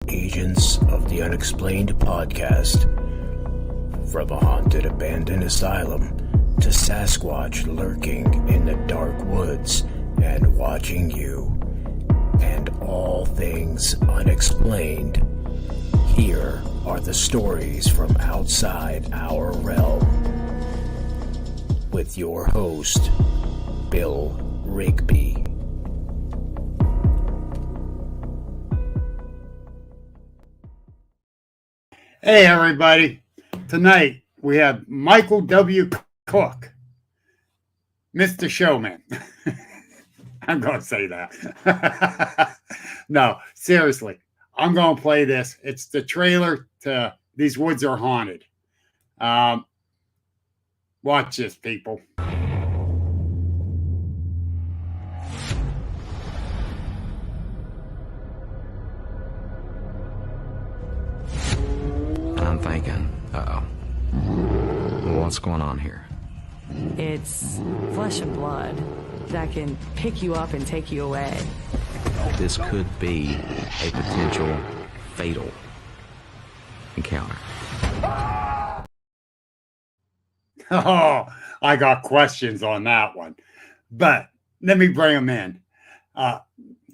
Agents of the Unexplained podcast. From a haunted abandoned asylum to Sasquatch lurking in the dark woods and watching you, and all things unexplained, here are the stories from outside our realm. With your host, Bill Rigby. Hey everybody, tonight we have Michael W. Cook, Mr. Showman. I'm going to say that. No, seriously, I'm going to play this. It's the trailer to These Woods Are Haunted. Watch this, people. I'm thinking, what's going on here? It's flesh and blood that can pick you up and take you away. This could be a potential fatal encounter. Oh, I got questions on that one. But let me bring him in.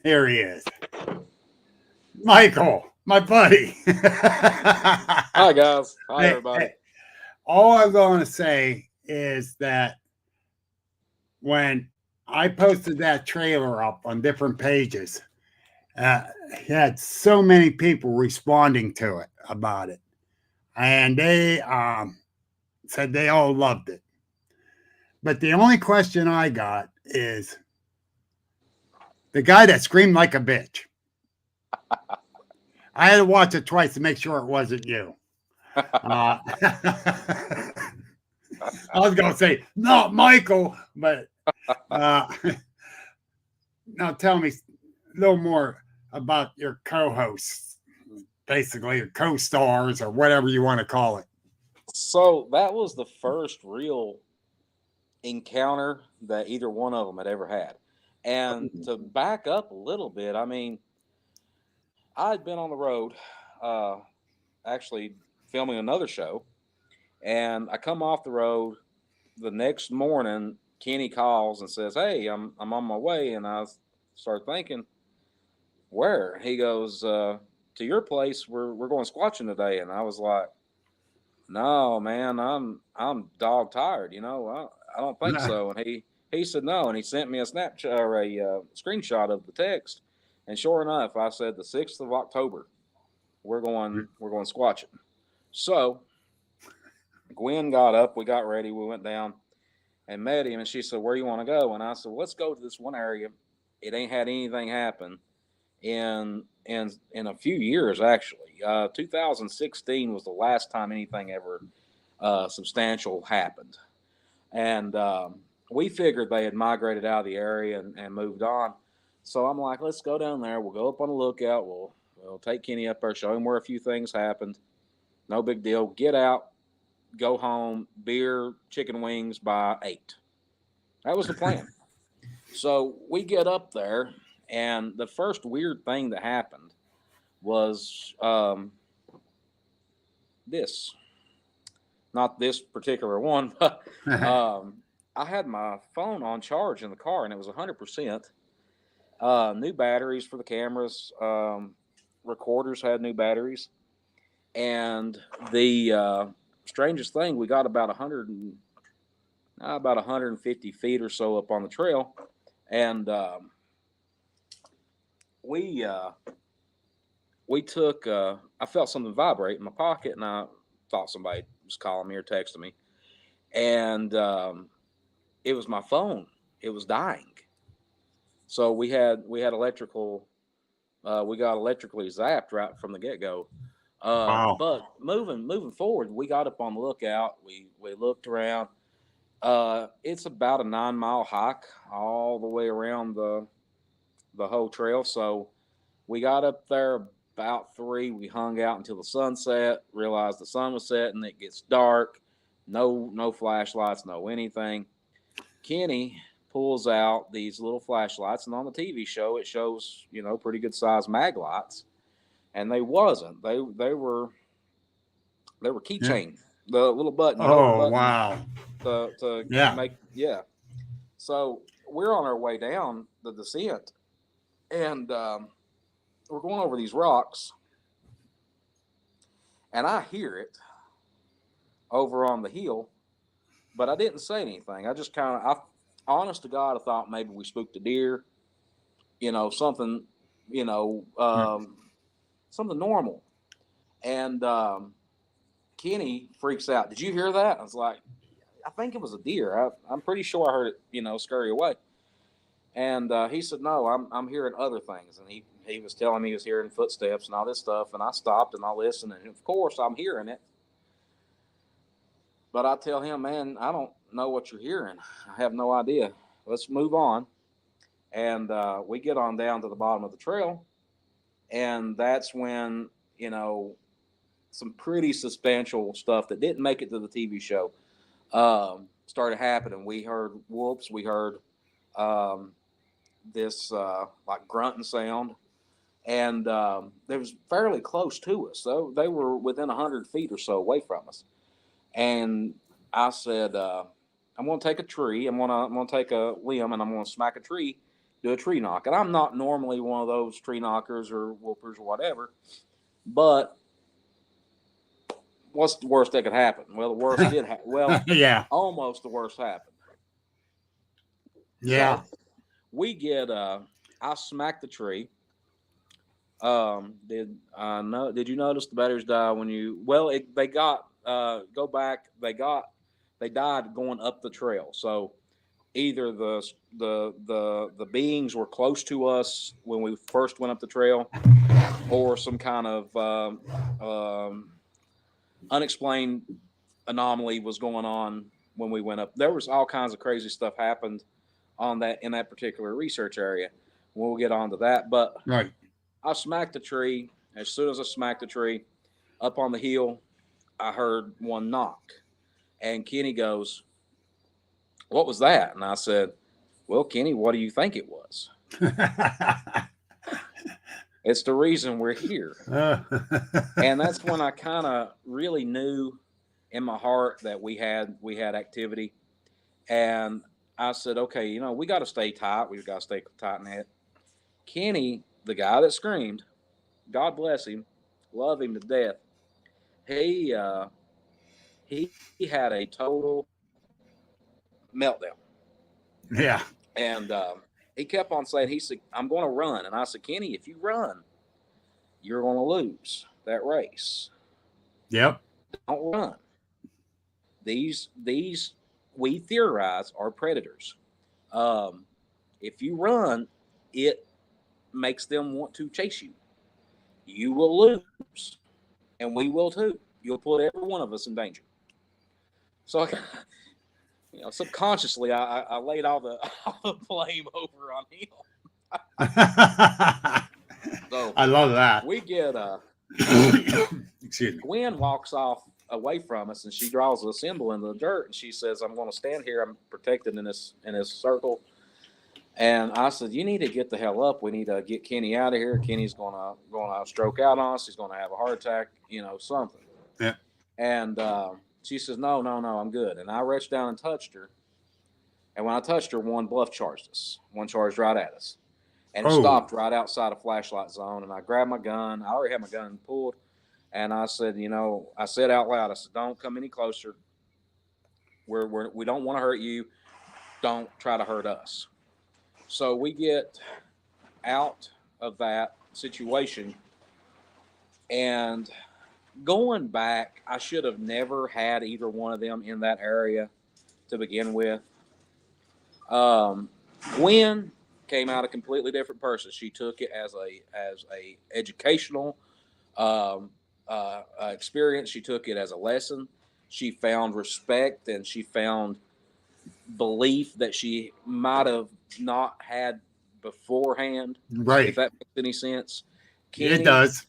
Here he is. Michael, my buddy. Hi, guys. Hi, everybody. All I'm going to say is that when I posted that trailer up on different pages, he had so many people responding to it about it. And they said they all loved it. But the only question I got is the guy that screamed like a bitch. I had to watch it twice to make sure it wasn't you. I was going to say, not Michael, but now tell me a little more about your co-hosts, basically, your co-stars or whatever you want to call it. So that was the first real encounter that either one of them had ever had. And to back up a little bit, I mean, I'd been on the road, actually filming another show, and I come off the road the next morning. Kenny calls and says, "Hey, I'm on my way," and I start thinking, "Where?" He goes, "To your place. We're going squatching today," and I was like, "No, man, I'm dog tired. I don't think so." And he said no, and he sent me a Snapchat or a screenshot of the text. And sure enough, I said the 6th of October, we're going squatching. So Gwen got up, we got ready, we went down and met him, and she said, "Where you want to go?" And I said, "Well, let's go to this one area. It ain't had anything happen in a few years, actually. 2016 was the last time anything ever substantial happened." And we figured they had migrated out of the area and moved on. So I'm like, let's go down there. We'll go up on the lookout. We'll take Kenny up there, show him where a few things happened. No big deal. Get out, go home, beer, chicken wings by 8. That was the plan. So we get up there, and the first weird thing that happened was this. Not this particular one, but I had my phone on charge in the car, and it was 100%. New batteries for the cameras. Recorders had new batteries. And the strangest thing, we got about 150 feet or so up on the trail. And we took, I felt something vibrate in my pocket, and I thought somebody was calling me or texting me. And it was my phone. It was dying. So we had electrical, we got electrically zapped right from the get-go. Wow. But moving forward, we got up on the lookout. We looked around. It's about a 9-mile hike all the way around the whole trail. So we got up there about 3. We hung out until the sun set, realized the sun was setting. It gets dark. No flashlights, no anything. Kenny pulls out these little flashlights, and on the TV show, it shows, pretty good size mag lights. and they wasn't. They were keychain, the little button. Oh, wow. To Yeah. make So we're on our way down the descent, and we're going over these rocks, and I hear it over on the hill, but I didn't say anything. I just kind of, honest to God, I thought maybe we spooked a deer, something, something normal. And Kenny freaks out. Did you hear that? I was like, I think it was a deer. I'm pretty sure I heard it, scurry away. And he said, no, I'm hearing other things. And he was telling me he was hearing footsteps and all this stuff. And I stopped and I listened. And of course, I'm hearing it. But I tell him, man, I don't know what you're hearing. I have no idea. Let's move on. And we get on down to the bottom of the trail. And that's when, some pretty substantial stuff that didn't make it to the TV show started happening. We heard whoops. We heard this like grunting sound. And it was fairly close to us. So they were within 100 feet or so away from us. And I said, I'm going to take a tree. I'm going to take a limb and I'm going to smack a tree, do a tree knock. And I'm not normally one of those tree knockers or whoopers or whatever, but what's the worst that could happen? Well, the worst did happen. Well, Yeah. almost the worst happened. Yeah. So we get, I smacked the tree. Did you notice the batteries die when you, they got, go back, they died going up the trail. So either the beings were close to us when we first went up the trail, or some kind of unexplained anomaly was going on when we went up. There was all kinds of crazy stuff happened in that particular research area. We'll get on to that. But Right. I smacked the tree. As soon as I smacked the tree, up on the hill, I heard one knock. And Kenny goes, what was that? And I said, well, Kenny, what do you think it was? It's the reason we're here. And that's when I kind of really knew in my heart that we had activity. And I said, okay, we got to stay tight. We've got to stay tight in it. Kenny, the guy that screamed, God bless him, love him to death. He had a total meltdown. Yeah. And he kept on saying, he said, I'm going to run. And I said, Kenny, if you run, you're going to lose that race. Yep. Don't run. These we theorize are predators. If you run, it makes them want to chase you. You will lose, and we will too. You'll put every one of us in danger. So, subconsciously, I laid all the blame over on him. So I love that. we get Excuse me. Gwen walks off away from us, and she draws a symbol in the dirt, and she says, I'm going to stand here. I'm protected in this circle. And I said, you need to get the hell up. We need to get Kenny out of here. Kenny's going to stroke out on us. He's going to have a heart attack, something. Yeah. And she says, no, I'm good. And I reached down and touched her. And when I touched her, one bluff charged us. One charged right at us. And it stopped right outside a flashlight zone. And I grabbed my gun. I already had my gun pulled. And I said, I said out loud, I said, don't come any closer. We don't want to hurt you. Don't try to hurt us. So we get out of that situation. And going back, I should have never had either one of them in that area to begin with. Gwen came out a completely different person. She took it as a educational experience. She took it as a lesson. She found respect and she found belief that she might have not had beforehand. Right. If that makes any sense. It does.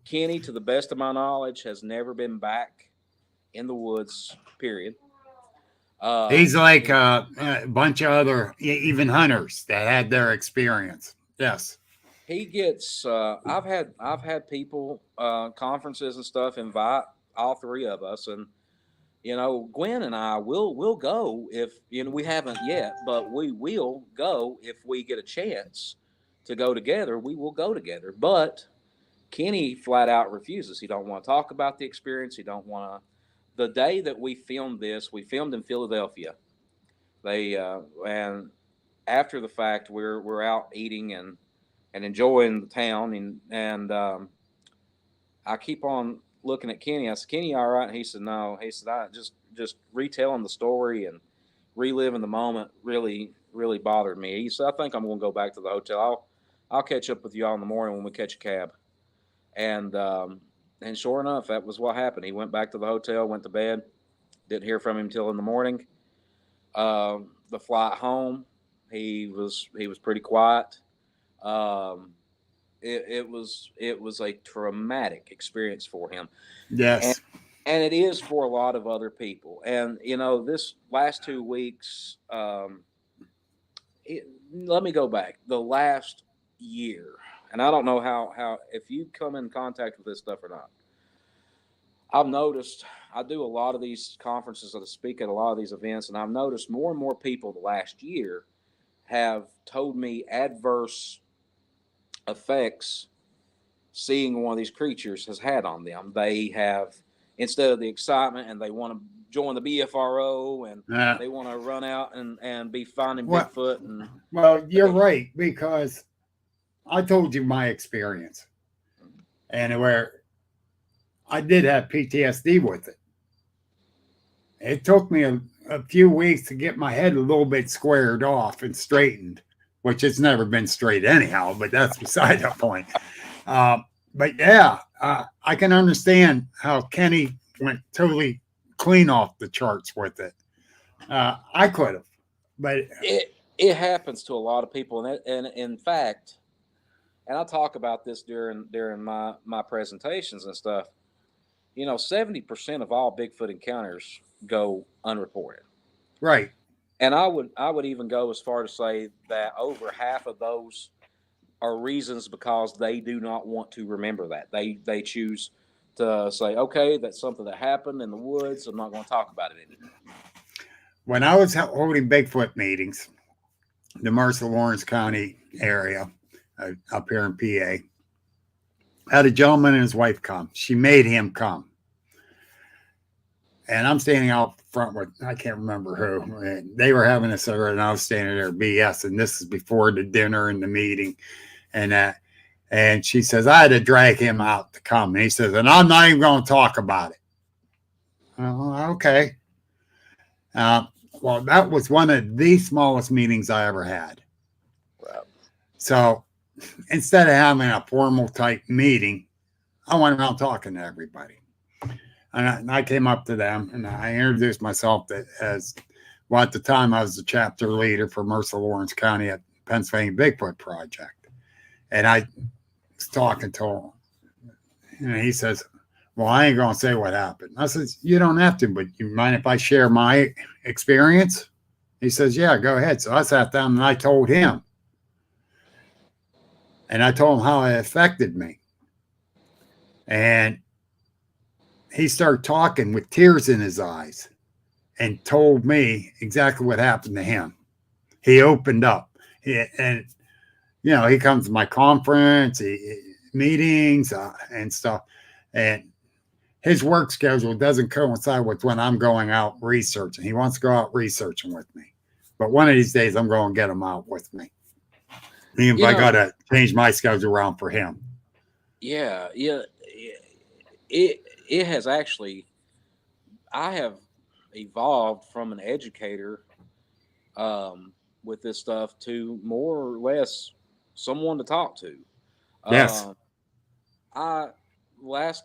Kenny, to the best of my knowledge, has never been back in the woods, period. He's like a bunch of other, even hunters that had their experience. Yes. he gets. I've had people conferences and stuff invite all three of us, and Gwen and I will go if we haven't yet, but we will go if we get a chance to go together. We will go together, but Kenny flat out refuses. He don't want to talk about the experience. He don't want to. The day that we filmed this, we filmed in Philadelphia. They and after the fact, we're out eating and enjoying the town, and I keep on looking at Kenny. I said, "Kenny, all right?" And he said, "No." He said, "I just retelling the story and reliving the moment really bothered me." He said, "I think I'm going to go back to the hotel. I'll catch up with you all in the morning when we catch a cab." And sure enough, that was what happened. He went back to the hotel, went to bed, didn't hear from him till in the morning. The flight home, he was pretty quiet. It was a traumatic experience for him. Yes. And it is for a lot of other people. And this last 2 weeks, let me go back. The last year, and I don't know how if you come in contact with this stuff or not. I've noticed I do a lot of these conferences, I speak at a lot of these events, and I've noticed more and more people the last year have told me adverse effects seeing one of these creatures has had on them. They have, instead of the excitement, and they want to join the BFRO, and they want to run out and be finding Bigfoot. And well, you're right, because I told you my experience, and where I did have PTSD with it. It took me a few weeks to get my head a little bit squared off and straightened, which it's never been straight anyhow, but that's beside the point. But yeah, I can understand how Kenny went totally clean off the charts with it. I could have, but it happens to a lot of people, and in fact, and I talk about this during my presentations and stuff. 70% of all Bigfoot encounters go unreported. Right. And I would even go as far to say that over half of those are reasons because they do not want to remember that. They choose to say, okay, that's something that happened in the woods. I'm not going to talk about it anymore. When I was holding Bigfoot meetings, the Mercer Lawrence County area up here in PA, had a gentleman and his wife come. She made him come. And I'm standing out front with, I can't remember who. And they were having a cigarette, and I was standing there BS. And this is before the dinner and the meeting. And she says, I had to drag him out to come. And he says, and I'm not even going to talk about it. Oh, okay. Well, that was one of the smallest meetings I ever had. Wow. So instead of having a formal type meeting, I went around talking to everybody. And I came up to them and I introduced myself as, well, at the time I was the chapter leader for Mercer Lawrence County at Pennsylvania Bigfoot Project. And I was talking to him, and he says, well, I ain't going to say what happened. I said, you don't have to, but you mind if I share my experience? He says, yeah, go ahead. So I sat down and I told him. And I told him how it affected me. And he started talking with tears in his eyes and told me exactly what happened to him. He opened up. He comes to my conference, meetings and stuff. And his work schedule doesn't coincide with when I'm going out researching. He wants to go out researching with me. But one of these days, I'm going to get him out with me. Even if I got to change my schedule around for him. Yeah. It has actually, I have evolved from an educator with this stuff to more or less someone to talk to. Yes. Last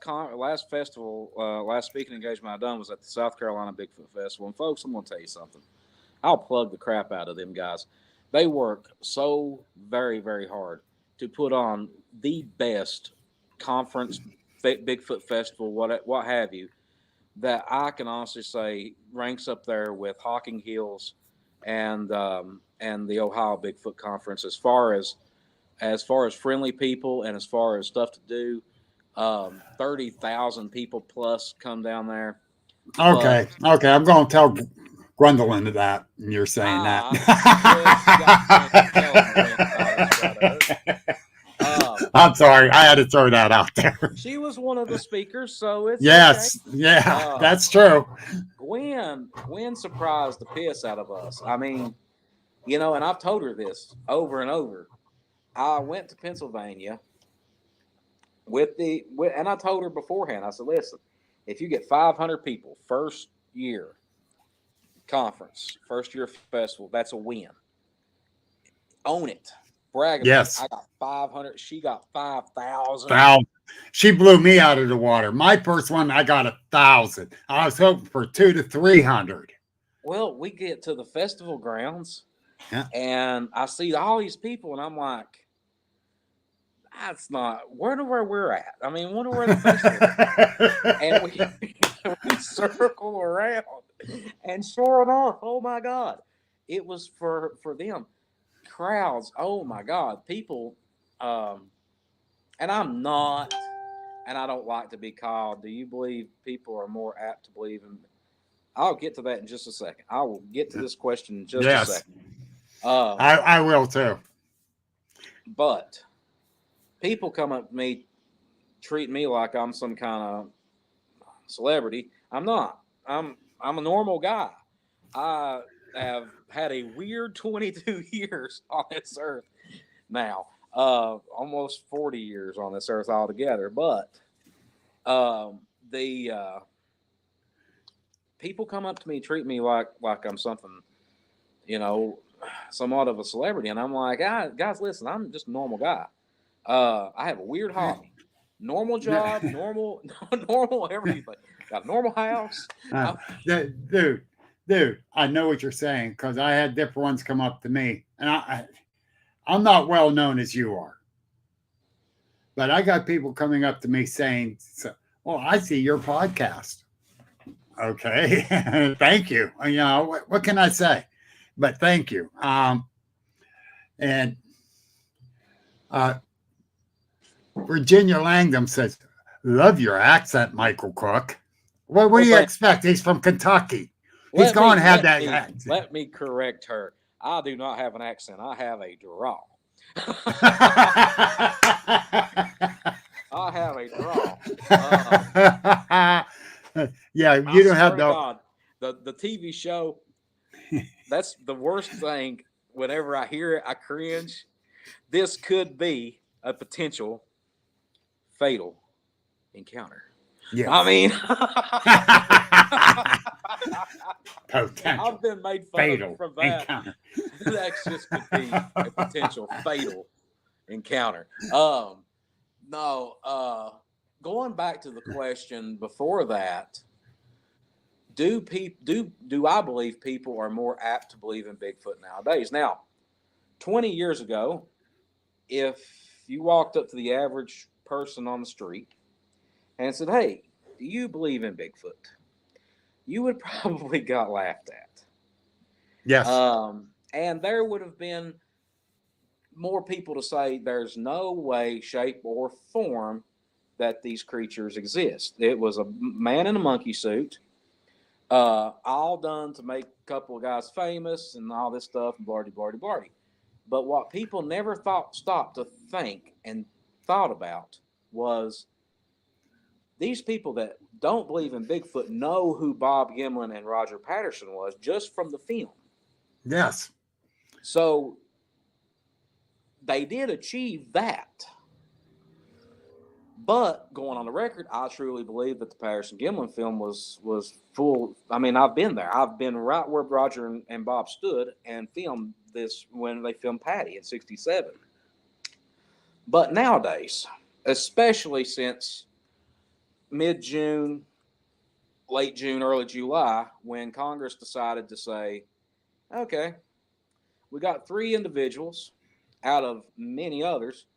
speaking engagement I done was at the South Carolina Bigfoot Festival. And folks, I'm going to tell you something. I'll plug the crap out of them guys. They work so very, very hard to put on the best conference, Bigfoot festival, what have you, that I can honestly say ranks up there with Hocking Hills and the Ohio Bigfoot Conference as far as as far as friendly people and as far as stuff to do. 30,000 people plus come down there. Okay. Okay. I'm going to tell Gwendolyn that. And you're saying that. I'm sorry. I had to throw that out there. She was one of the speakers, so it's yes. Okay. Yeah, that's true. Gwen surprised the piss out of us. I mean, and I've told her this over and over. I went to Pennsylvania and I told her beforehand, I said, listen, if you get 500 people first year conference, first year festival, that's a win. Own it. Brag about yes. it. I got 500. She got 5,000. She blew me out of the water. My first one, I got 1,000. I was hoping for 200 to 300. Well, we get to the festival grounds, yeah. And I see all these people, and I'm like, that's not where we're at. I mean, wonder where the festival is. And we circle around, and sure enough, oh my God, it was for them. Crowds, oh my God, people, and I'm not, and I don't like to be called. Do you believe people are more apt to believe in? I'll get to that in just a second. I will get to this question in just a second. I will too. But people come up to me, treat me like I'm some kind of celebrity. I'm not. I'm a normal guy. I have had a weird 22 years on this earth now, almost 40 years on this earth altogether. But the people come up to me, treat me like I'm something, somewhat of a celebrity, and I'm like, guys, listen, I'm just a normal guy. I have a weird hobby, normal job, normal everything. Got a normal house. Dude, I know what you're saying because I had different ones come up to me, and I'm not well known as you are, but I got people coming up to me saying, "Well, I see your podcast." Okay, thank you. What can I say? But thank you. And Virginia Langdon says, "Love your accent, Michael Cook." What do you expect? He's from Kentucky. He's going to have that accent. Let me correct her. I do not have an accent. I have a drawl. I have a drawl. Yeah, you don't have the TV show. That's the worst thing. Whenever I hear it, I cringe. This could be a potential fatal encounter. Yeah, I mean, potential. I've been made fun of from that. Encounter. That just could be a potential fatal encounter. Going back to the question before that, do I believe people are more apt to believe in Bigfoot nowadays? Now, 20 years ago, if you walked up to the average person on the street and said, "Hey, do you believe in Bigfoot?" you would probably got laughed at. Yes. And there would have been more people to say there's no way, shape, or form that these creatures exist. It was a man in a monkey suit, all done to make a couple of guys famous and all this stuff, and blarty, blarty, blarty. But what people never stopped to think and thought about was these people that don't believe in Bigfoot know who Bob Gimlin and Roger Patterson was just from the film. Yes. So they did achieve that. But going on the record, I truly believe that the Patterson-Gimlin film was full. I mean, I've been there. I've been right where Roger and Bob stood and filmed this when they filmed Patty in '67. But nowadays, especially since mid-June, late June, early July, when Congress decided to say, okay, we got 3 individuals out of many others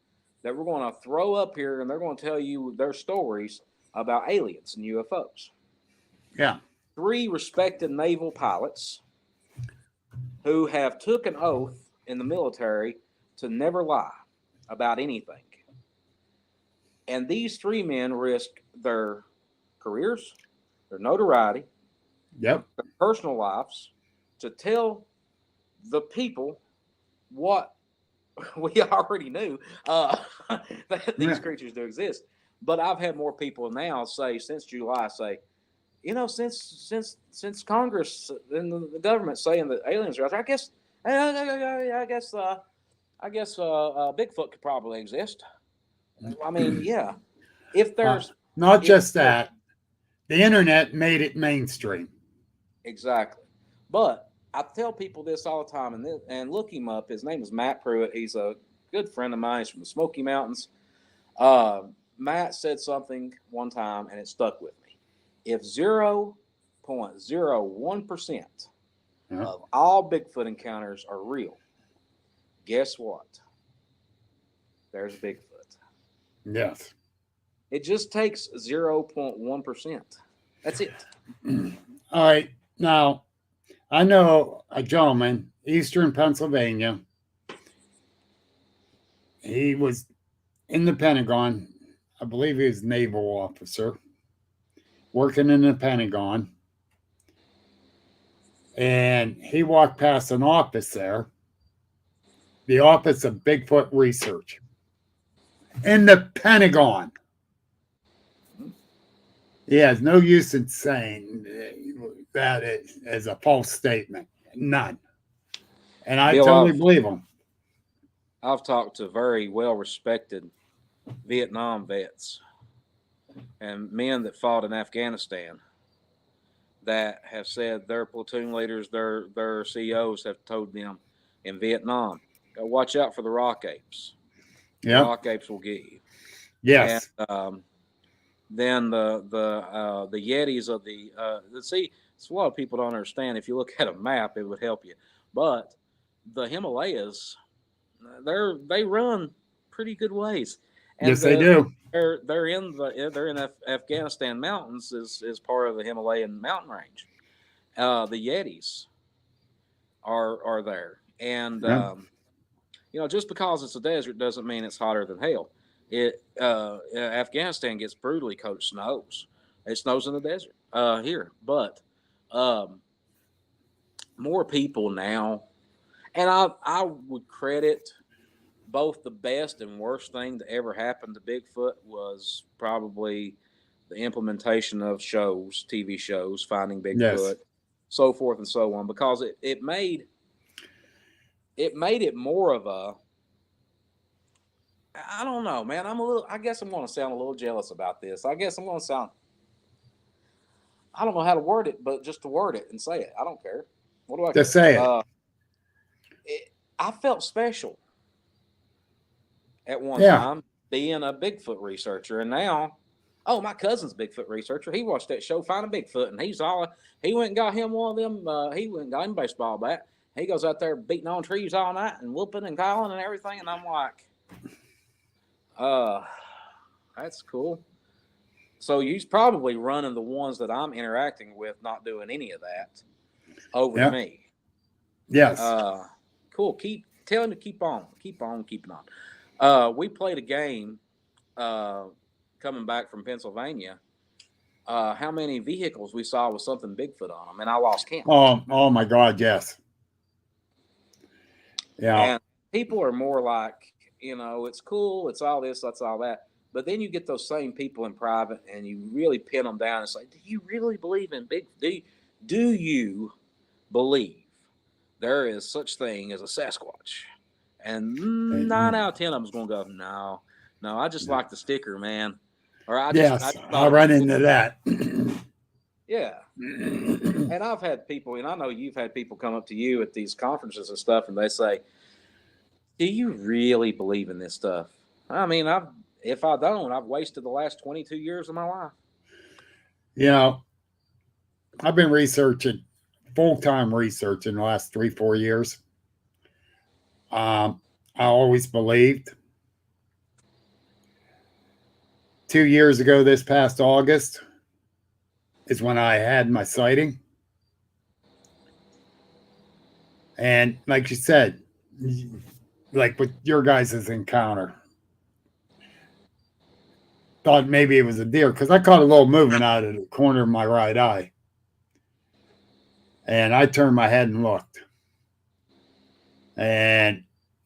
that we're going to throw up here, and they're going to tell you their stories about aliens and UFOs. Yeah. 3 respected naval pilots who have took an oath in the military to never lie about anything. And these three men risked their careers, their notoriety, Yep. their personal lives to tell the people what we already knew, that these creatures do exist. But I've had more people now say since July since Congress and the government saying that aliens are out there, I guess Bigfoot could probably exist. I mean, yeah. If there's not just that, the internet made it mainstream. Exactly. But I tell people this all the time, and look him up. His name is Matt Pruitt. He's a good friend of mine. He's from the Smoky Mountains. Matt said something one time, and it stuck with me. If 0.01% of all Bigfoot encounters are real, guess what? There's Bigfoot. Yes. It just takes 0.1%. That's it. All right. Now, I know a gentleman, Eastern Pennsylvania. He was in the Pentagon. I believe he was a naval officer working in the Pentagon. And he walked past an office there, the Office of Bigfoot Research, in the Pentagon. He has no use in saying that is a false statement. None. And I Bill, totally believe him. I've talked to very well-respected Vietnam vets and men that fought in Afghanistan that have said their platoon leaders, their CEOs have told them in Vietnam, watch out for the rock apes. Yeah. Rock apes will get you. Yes. And, then the Yetis of see, it's a lot of people don't understand. If you look at a map, it would help you. But the Himalayas, they run pretty good ways. And yes, they do. They're in Afghanistan mountains is part of the Himalayan mountain range. The Yetis are there, and just because it's a desert doesn't mean it's hotter than hell. Afghanistan gets brutally cold. It snows. It snows in the desert here, but more people now, and I would credit both the best and worst thing that ever happened to Bigfoot was probably the implementation of TV shows, Finding Bigfoot, so forth and so on, because it made it more of a, I don't know, man. I guess I'm going to sound a little jealous about this. I guess I'm going to sound, I don't know how to word it, but just to word it and say it. I don't care. What do I Just care? say it. I felt special at one time being a Bigfoot researcher. And now, my cousin's Bigfoot researcher. He watched that show, Finding Bigfoot, and he went and got him one of them. He went and got him a baseball bat. He goes out there beating on trees all night and whooping and calling and everything. And I'm like, that's cool. So he's probably running the ones that I'm interacting with, not doing any of that over to me. Yes. Cool. Tell him to keep on keeping on. We played a game coming back from Pennsylvania. How many vehicles we saw with something Bigfoot on them, and I lost count. Oh my God, yes. Yeah. And people are more like, it's cool, it's all this, that's all that. But then you get those same people in private, and you really pin them down and say, "Do you really believe in Bigfoot? Do you believe there is such thing as a Sasquatch?" And 9 out of 10 of them is going to go, no, I just like the sticker, man. Or I run into that. Yeah. And I've had people, and I know you've had people come up to you at these conferences and stuff, and they say, "Do you really believe in this stuff?" I mean, if I don't, I've wasted the last 22 years of my life. I've been full-time researching the last 3-4 years. I always believed. 2 years ago, this past August, is when I had my sighting. And like you said, like with your guys' encounter, thought maybe it was a deer because I caught a little movement out of the corner of my right eye. And I turned my head and looked. And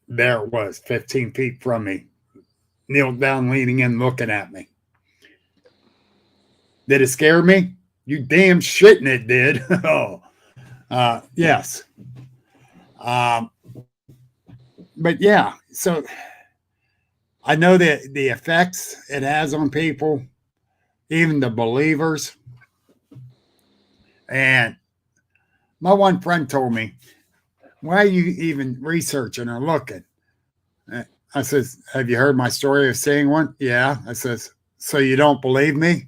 there it was, 15 feet from me, kneeled down, leaning in, looking at me. Did it scare me? You damn shitting it did. Oh, yes. But yeah, so I know that the effects it has on people, even the believers. And my one friend told me, why are you even researching or looking? I says, have you heard my story of seeing one? Yeah. I says, so you don't believe me?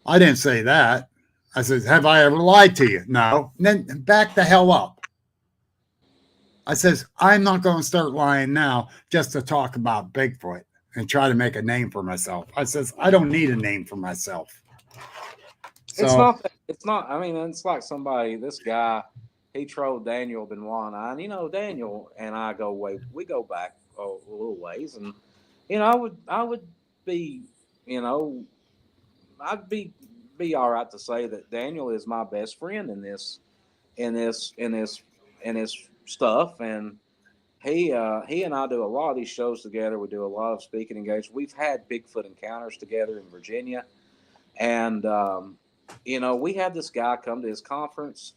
I didn't say that. I says, have I ever lied to you? No. And then back the hell up. I says, I'm not going to start lying now just to talk about Bigfoot and try to make a name for myself. I says, I don't need a name for myself. So, It's not. I mean, it's like this guy, he trolled Daniel Benoit, and you know, Daniel and I we go back a little ways, and you know, I would be, you know, I'd be all right to say that Daniel is my best friend in this stuff, and he and I do a lot of these shows together. We do a lot of speaking engagements. We've had Bigfoot encounters together in Virginia, and you know, we had this guy come to his conference.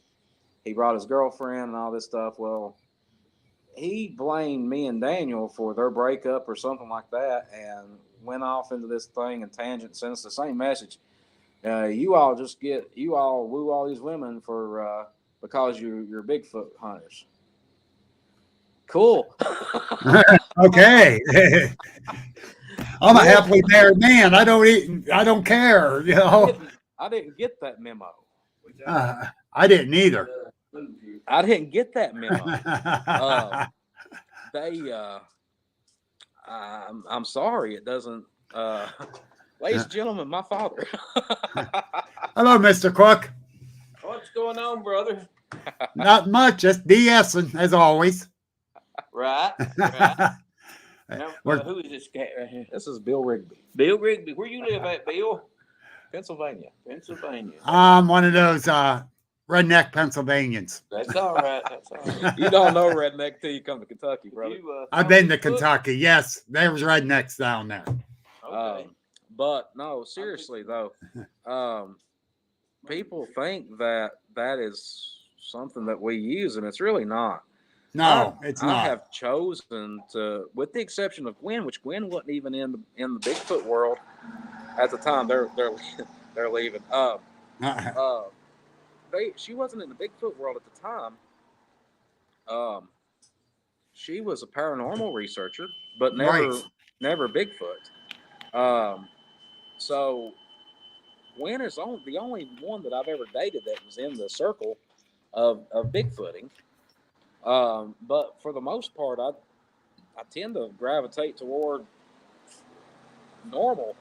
He brought his girlfriend and all this stuff. Well, he blamed me and Daniel for their breakup or something like that, and went off into this thing and tangent, sent us the same message. You all woo all these women for because you're Bigfoot hunters. Cool. okay. I'm a happily married man. I don't care. You know. I didn't get that memo. I didn't either. I didn't get that memo. I'm sorry. It doesn't. Ladies and gentlemen, my father. Hello, Mr. Cook. What's going on, brother? Not much. Just BSing as always. Right. Now, who is this cat right here? This is Bill Rigby. Bill Rigby. Where you live at, Bill? Pennsylvania. I'm one of those redneck Pennsylvanians. That's all right. You don't know redneck till you come to Kentucky, brother. I've been to Kentucky. Yes, there was rednecks down there. Okay. But no, seriously though, people think that is something that we use, and it's really not. No, it's not. I have chosen to, with the exception of Gwen, which Gwen wasn't even in the Bigfoot world at the time. They're leaving. She wasn't in the Bigfoot world at the time. She was a paranormal researcher, but never Bigfoot. So Gwen is the only one that I've ever dated that was in the circle of Bigfooting. But for the most part, I tend to gravitate toward normal.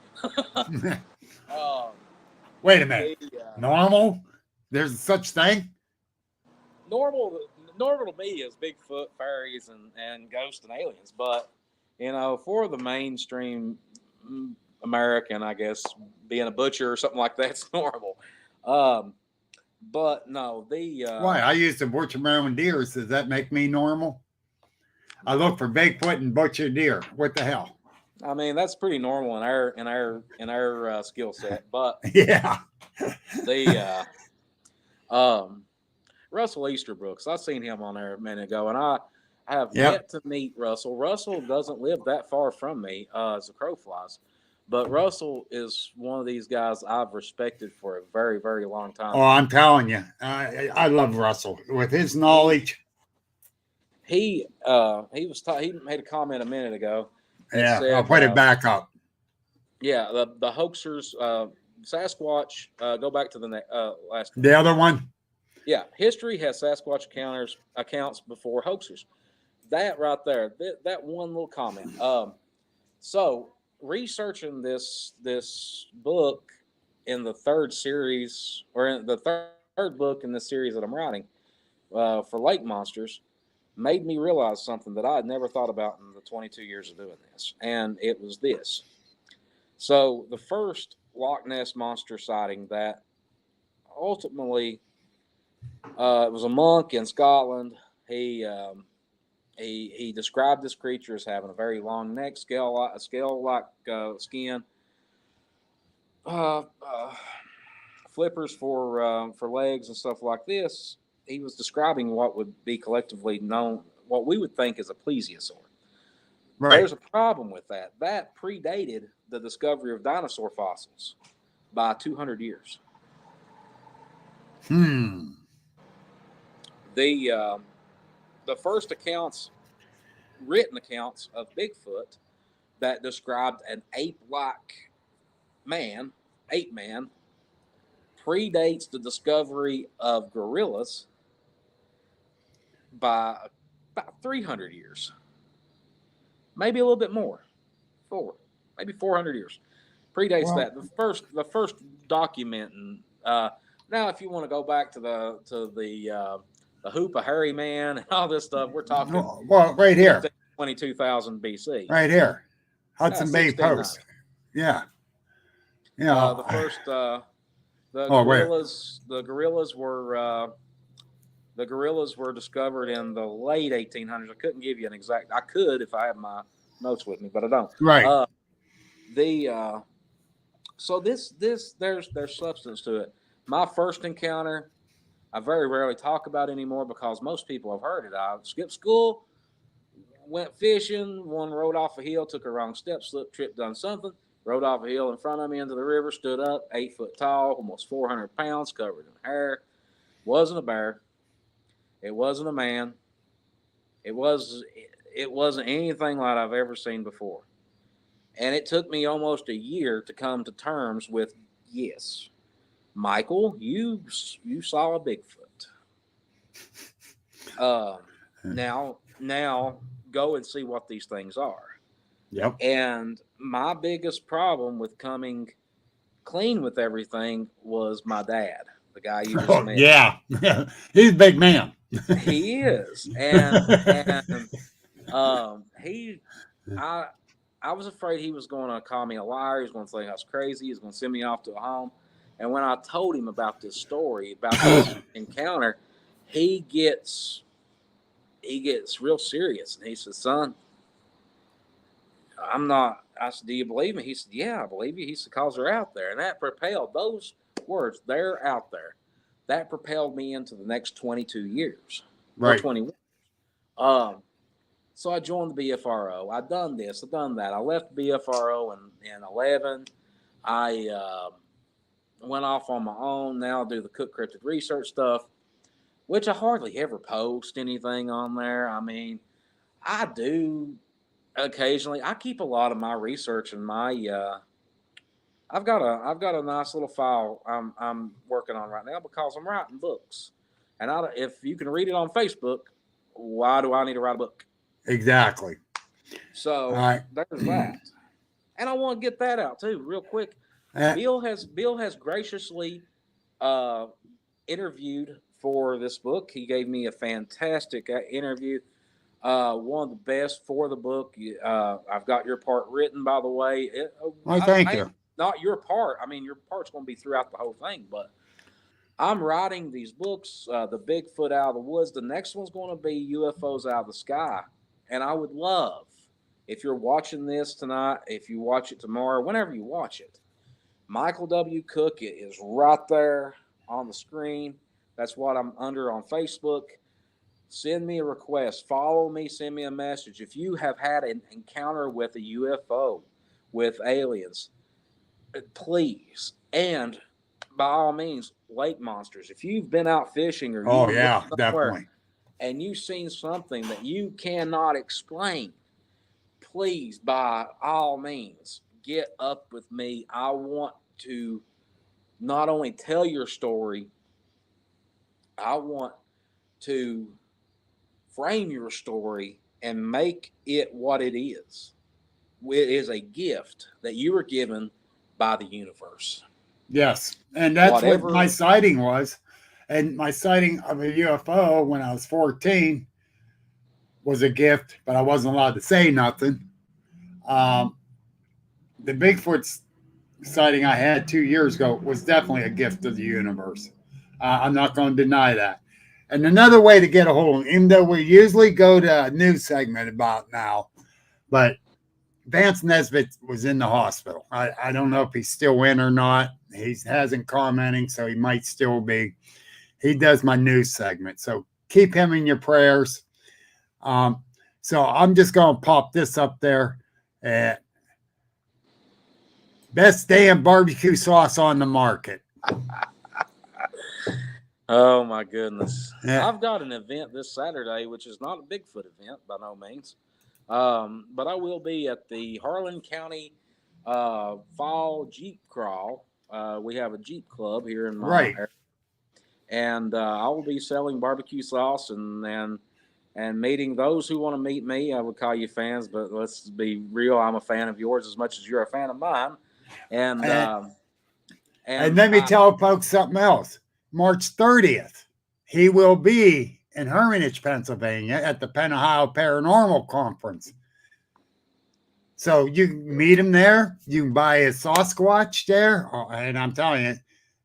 Wait a minute. Normal? There's such thing? Normal to me is Bigfoot, fairies, and ghosts and aliens. But, you know, for the mainstream American, I guess, being a butcher or something like that's normal. But no, why? I used to butcher my own deer. Does that make me normal? I look for Bigfoot and butcher deer. What the hell? I mean, that's pretty normal in our skill set. But yeah, Russell Easterbrooks. I seen him on there a minute ago, and I have yet to meet Russell. Russell doesn't live that far from me as the crow flies. But Russell is one of these guys I've respected for a very, very long time. Oh, I'm telling you, I love Russell with his knowledge. He made a comment a minute ago. Yeah, said, I'll put it back up. Yeah, the hoaxers, Sasquatch. Go back to the last one. The other one. Yeah, history has Sasquatch accounts before hoaxers. That right there, that one little comment. So. Researching this book in the third series, or in the third book in the series that I'm writing for lake monsters, made me realize something that I had never thought about in the 22 years of doing this, and it was this: So the first Loch Ness monster sighting that ultimately it was a monk in Scotland. He described this creature as having a very long neck, scale-like skin, flippers for legs and stuff like this. He was describing what would be collectively known, what we would think is a plesiosaur. Right. There's a problem with that. That predated the discovery of dinosaur fossils by 200 years. The first written accounts of Bigfoot that described an ape-like ape man, predates the discovery of gorillas by about 300 years. Maybe a little bit more. Maybe 400 years. Predates that. The first documenting. Now, if you want to go back to the Hoopa Hairy Man and all this stuff, we're talking. Well, right here. 22,000 BC. Right here. Hudson Bay Post. Yeah. Yeah. The first. The gorillas were discovered in the late 1800s. I couldn't give you an exact. I could if I had my notes with me, but I don't. Right. So there's substance to it. My first encounter, I very rarely talk about anymore because most people have heard it. I skipped school, went fishing. One rode off a hill, took a wrong step, slipped, tripped, done something. Rode off a hill in front of me into the river, stood up, 8 foot tall, almost 400 pounds, covered in hair. Wasn't a bear. It wasn't a man. It wasn't anything like I've ever seen before. And it took me almost a year to come to terms with, yes, Michael, you saw a Bigfoot. Now go and see what these things are. Yep. And my biggest problem with coming clean with everything was my dad, the guy you just met. Yeah. He's a big man. He is. I was afraid he was going to call me a liar. He was going to think I was crazy. He was going to send me off to a home. And when I told him about this story, about this encounter, he gets real serious. And he says, son, I'm not. I said, do you believe me? He said, yeah, I believe you. He said, because they're out there. And that propelled those words, they're out there. That propelled me into the next 22 years. Right. Or 21. So I joined the BFRO. I've done this. I've done that. I left BFRO in 11. I went off on my own. Now I do the Cook Cryptid Research stuff, which I hardly ever post anything on there. I mean, I do occasionally. I keep a lot of my research in my I've got a nice little file I'm working on right now because I'm writing books. And if you can read it on Facebook, why do I need to write a book? Exactly. So there's that. And I want to get that out too, real quick. Bill has graciously interviewed for this book. He gave me a fantastic interview. One of the best for the book. I've got your part written, by the way. Thank you. Not your part. I mean, your part's going to be throughout the whole thing, but I'm writing these books, The Bigfoot Out of the Woods. The next one's going to be UFOs Out of the Sky. And I would love, if you're watching this tonight, if you watch it tomorrow, whenever you watch it, Michael W. Cook is right there on the screen. That's what I'm under on Facebook. Send me a request. Follow me. Send me a message. If you have had an encounter with a UFO, with aliens, please. And by all means, lake monsters. If you've been out fishing or definitely, and you've seen something that you cannot explain, please, by all means, get up with me. I want to not only tell your story, I want to frame your story and make it what it is. It is a gift that you were given by the universe. Yes. And that's what my sighting was. And my sighting of a UFO when I was 14 was a gift, but I wasn't allowed to say nothing. The Bigfoots sighting I had 2 years ago was definitely a gift of the universe. I'm not going to deny that. And another way to get a hold of him, even though we usually go to a news segment about now, but Vance Nesbitt was in the hospital. I don't know if he's still in or not. He hasn't commenting, so he might still be. He does my news segment. So keep him in your prayers. So I'm just going to pop this up there. Best damn barbecue sauce on the market. Oh my goodness. Yeah. I've got an event this Saturday, which is not a Bigfoot event by no means. But I will be at the Harlan County Fall Jeep Crawl. We have a Jeep club here in my area. And I will be selling barbecue sauce and meeting those who want to meet me. I would call you fans, but let's be real. I'm a fan of yours as much as you're a fan of mine. And let me tell folks something else. March 30th, he will be in Hermitage, Pennsylvania at the Penn Ohio Paranormal Conference. So you can meet him there. You can buy a Sasquatch there. And I'm telling you,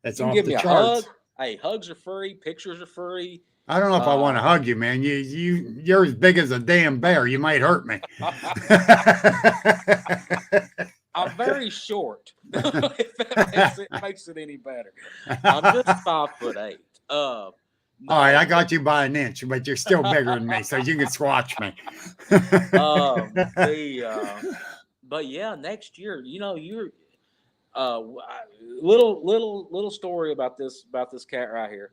it's off the charts. Hug. Hey, hugs are free. Pictures are free. I don't know if I want to hug you, man. You're as big as a damn bear. You might hurt me. I'm very short. If that makes it any better. I'm just 5'8". All right, I got you by an inch, but you're still bigger than me, so you can squash me. But yeah, next year, you're little story about this cat right here.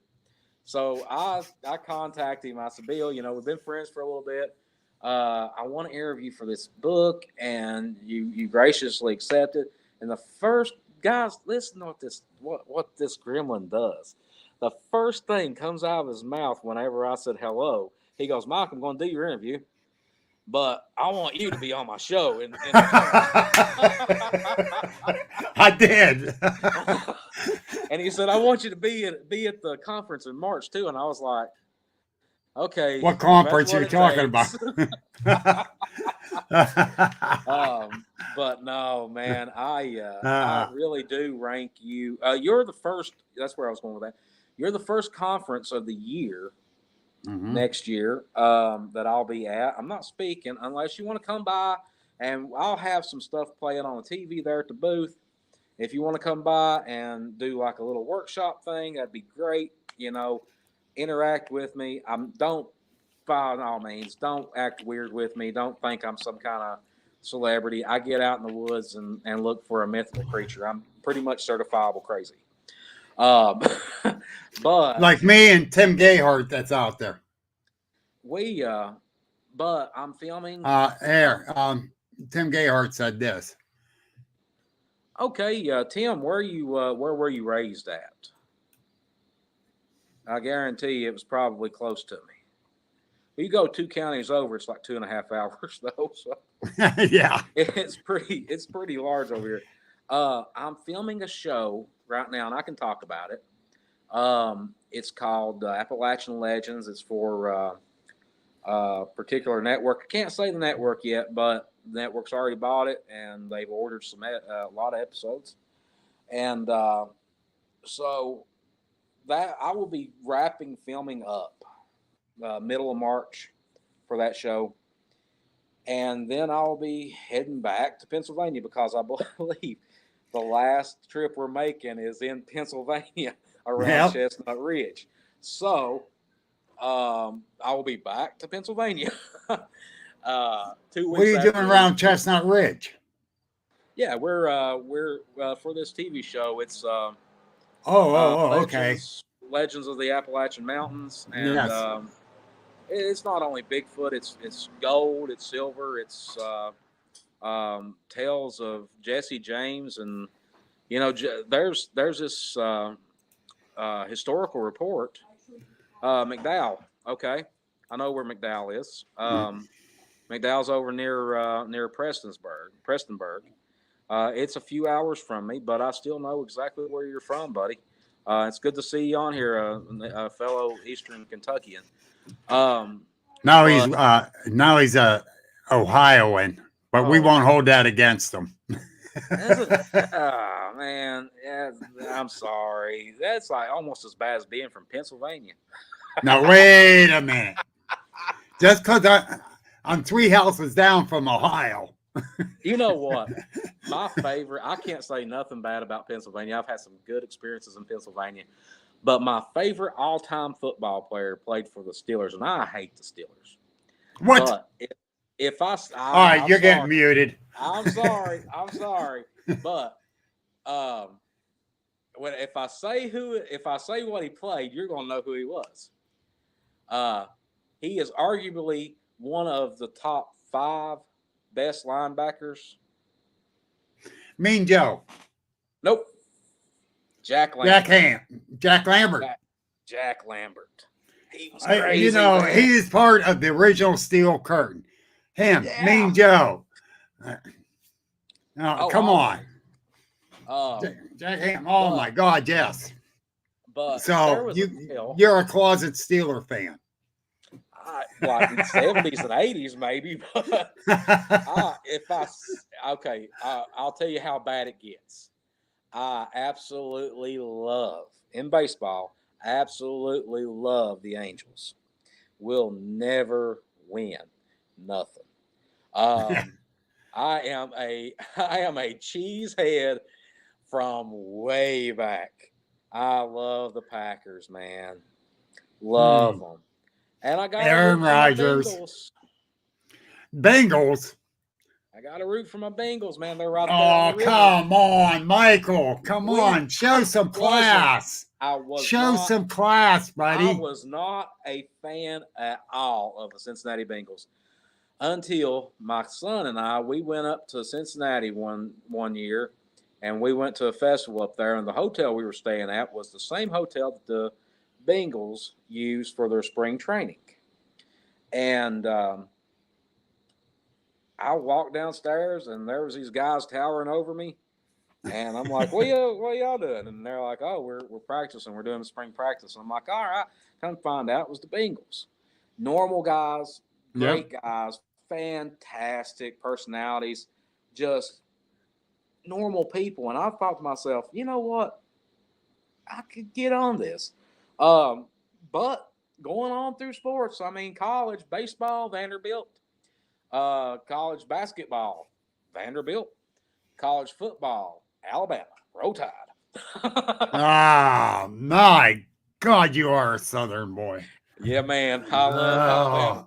So I contacted him. I said, Bill, we've been friends for a little bit. I want to interview for this book, and you graciously accepted. And the first, guys, listen to what this gremlin does. The first thing comes out of his mouth whenever I said hello. He goes, Mike, I'm going to do your interview, but I want you to be on my show. And I did. And he said, I want you to be at the conference in March too. And I was like, okay. What conference are you talking about? But no, man, I really do rank you. You're the first. That's where I was going with that. You're the first conference of the year next year that I'll be at. I'm not speaking unless you want to come by, and I'll have some stuff playing on the TV there at the booth. If you want to come by and do like a little workshop thing, that'd be great. Interact with me. Don't, by all means, don't act weird with me. Don't think I'm some kind of celebrity. I get out in the woods and look for a mythical creature. I'm pretty much certifiable crazy. But like me and Tim Gayhart, that's out there. But I'm filming. Tim Gayhart said this. Okay, Tim, where were you raised at? I guarantee it was probably close to me. You go 2 counties over, it's like 2.5 hours though. So yeah, it's pretty large over here. I'm filming a show right now, and I can talk about it. It's called Appalachian Legends. It's for a particular network. I can't say the network yet, but the network's already bought it, and they've ordered a lot of episodes. And so that I will be wrapping filming up middle of March for that show. And then I'll be heading back to Pennsylvania because I believe the last trip we're making is in Pennsylvania around Chestnut Ridge. So I will be back to Pennsylvania 2 weeks. What are you doing around Chestnut Ridge? Yeah, we're for this TV show. It's okay. Legends of the Appalachian Mountains, and it's not only Bigfoot. It's gold, it's silver, it's tales of Jesse James, and there's this historical report. McDowell. Okay, I know where McDowell is. McDowell's over near Prestonburg. It's a few hours from me, but I still know exactly where you're from, buddy. It's good to see you on here, a fellow Eastern Kentuckian. Now he's a Ohioan, but we won't hold that against him. Oh man, yeah, I'm sorry. That's like almost as bad as being from Pennsylvania. Now wait a minute. Just because I'm 3 houses down from Ohio. You know what? My favorite. I can't say nothing bad about Pennsylvania. I've had some good experiences in Pennsylvania, but my favorite all-time football player played for the Steelers, and I hate the Steelers. What? But if All right, you're getting muted. I'm sorry. But if I say what he played, you're gonna know who he was. He is arguably one of the top 5 best linebackers. Mean Joe. Nope. Jack Lambert. Jack Lambert. Jack Lambert. He was crazy. He is part of the original Steel Curtain. Him, Yeah. Mean Joe. Come on. Jack Ham. Oh my God, yes. But so you're a closet Steeler fan. Like in the 70s and 80s, maybe. But I'll tell you how bad it gets. I absolutely love in baseball. Absolutely love the Angels. Will never win nothing. I am a cheesehead from way back. I love the Packers, man. Love them. And I got Aaron Rodgers. Bengals. I got to root for my Bengals, man. They're right there. Oh, come on, Michael. Come on. Show some class. Some class, buddy. I was not a fan at all of the Cincinnati Bengals until my son and we went up to Cincinnati one year, and we went to a festival up there, and the hotel we were staying at was the same hotel that the Bengals used for their spring training. And I walked downstairs, and there was these guys towering over me, and I'm like, what y'all doing? And they're like, oh, we're practicing. We're doing spring practice. And I'm like, all right. Come find out it was the Bengals. Normal guys, great guys, fantastic personalities, just normal people. And I thought to myself, you know what? I could get on this. But going on through sports, I mean, college baseball, Vanderbilt, college basketball, Vanderbilt, college football, Alabama, Roll Tide. Oh, my God, you are a Southern boy. Yeah, man. I love Alabama.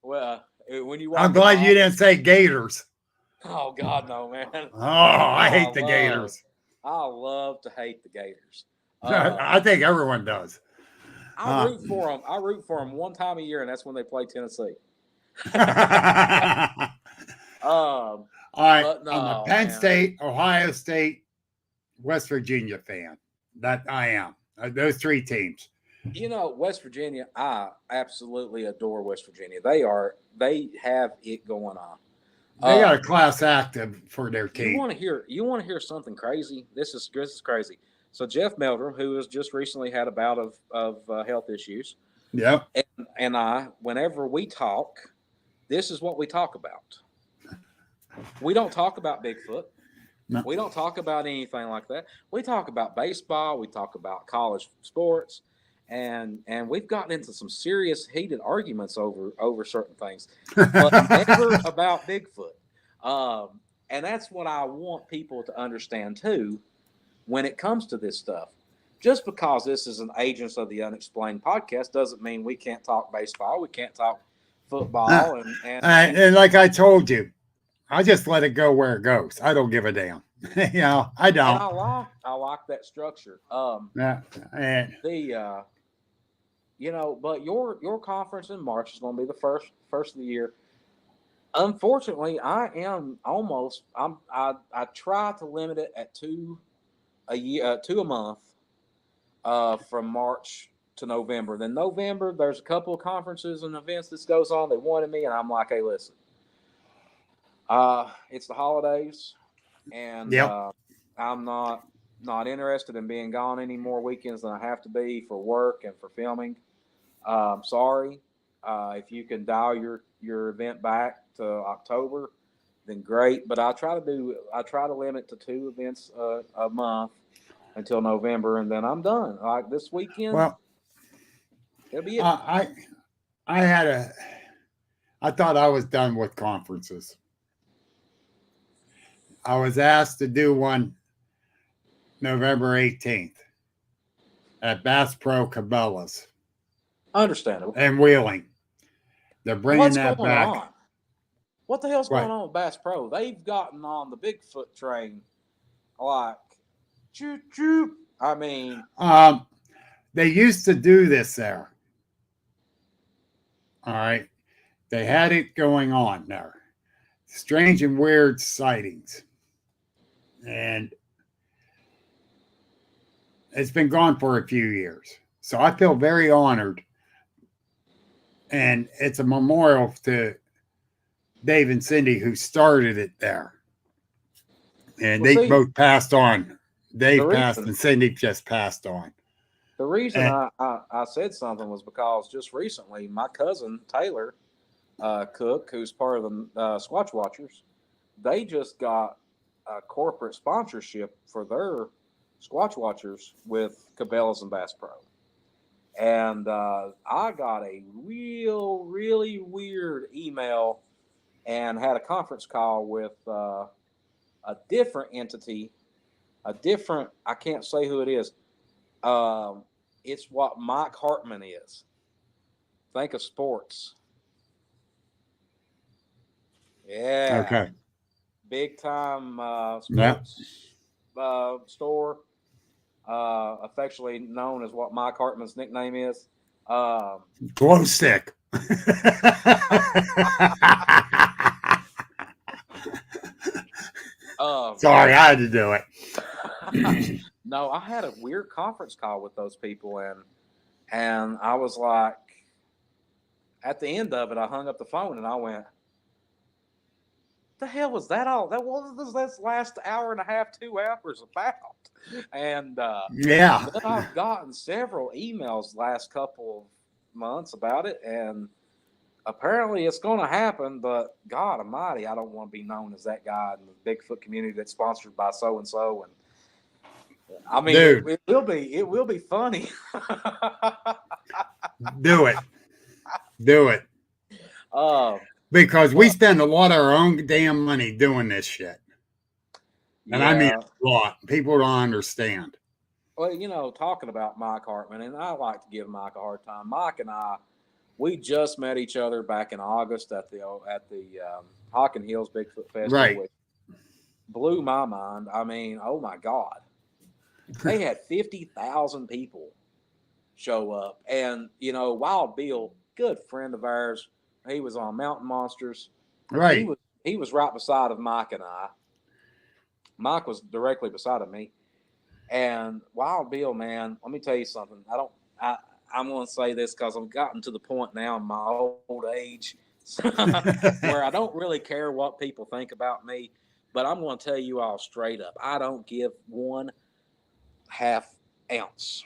Well, when you I'm glad you didn't say Gators. Oh, God, no, man. Oh, I hate the Gators. I love to hate the Gators. I think everyone does. I root for them. I root for them one time a year, and that's when they play Tennessee. All right, I'm a Penn State, Ohio State, West Virginia fan. That I am. Those 3 teams. You know, West Virginia, I absolutely adore West Virginia. They have it going on. They got a class act for their team. You want to hear something crazy? This is crazy. So Jeff Meldrum, who has just recently had a bout of health issues. Yep. And I, whenever we talk, this is what we talk about. We don't talk about Bigfoot. No. We don't talk about anything like that. We talk about baseball. We talk about college sports. And we've gotten into some serious heated arguments over certain things, but never about Bigfoot. And that's what I want people to understand too, when it comes to this stuff. Just because this is an Agents of the Unexplained podcast doesn't mean we can't talk baseball. We can't talk football. And like I told you, I just let it go where it goes. I don't give a damn. I don't. And I like that structure. But your conference in March is going to be the first of the year. Unfortunately, I try to limit it at 2 a month, from March to November. Then November, there's a couple of conferences and events that goes on. They wanted me, and I'm like, hey, listen, it's the holidays, and I'm not interested in being gone any more weekends than I have to be for work and for filming. Sorry. If you can dial your event back to October, then great. But I try to limit to 2 events a month until November, and then I'm done. Like this weekend, Well, it'll be it. I thought I was done with conferences. I was asked to do one November 18th at Bass Pro Cabela's Understandable. and Wheeling. They're bringing What's that going back. on? What the hell's Right. going on with Bass Pro? They've gotten on the Bigfoot train, like, choo choo. I mean, They used to do this there. All right. They had it going on there. Strange and weird sightings. And it's been gone for a few years. So I feel very honored. And it's a memorial to Dave and Cindy who started it there. And Well, they see, both passed on. Dave the passed reason- and Cindy just passed on. the reason And- I said something was because just recently, my cousin Taylor Cook, who's part of the Squatch Watchers, they just got a corporate sponsorship for their Squatch Watchers with Cabela's and Bass Pro. And I got a really weird email and had a conference call with a different entity, I can't say who it is. It's what Mike Hartman is. Think of sports. Yeah. Okay. Big time Yeah. sports store, affectionately known as what Mike Hartman's nickname is. Glow stick. Sorry, I had to do it. No, I had a weird conference call with those people, and I was like, at the end of it, I hung up the phone and I went, "The hell was that all? What was this last hour and a half, 2 hours about?" And Yeah. then I've gotten several emails last couple of months about it, and apparently it's going to happen. But God Almighty, I don't want to be known as that guy in the Bigfoot community that's sponsored by so and so. And I mean, Dude. it will be funny. Do it. Do it. Because we spend a lot of our own damn money doing this shit. And I mean yeah. a lot. People don't understand. Well, you know, talking about Mike Hartman, and I like to give Mike a hard time. Mike and I, we just met each other back in August at the Hockin Hills Bigfoot Festival, Right. which blew my mind. I mean, oh my God, they had 50,000 people show up, and you know, Wild Bill, good friend of ours, he was on Mountain Monsters. Right. He was right beside of Mike and I. Mike was directly beside of me. And Wild Bill, man, let me tell you something. I'm going to say this because I've gotten to the point now in my old age where I don't really care what people think about me, but I'm going to tell you all straight up. I don't give 1/2 ounce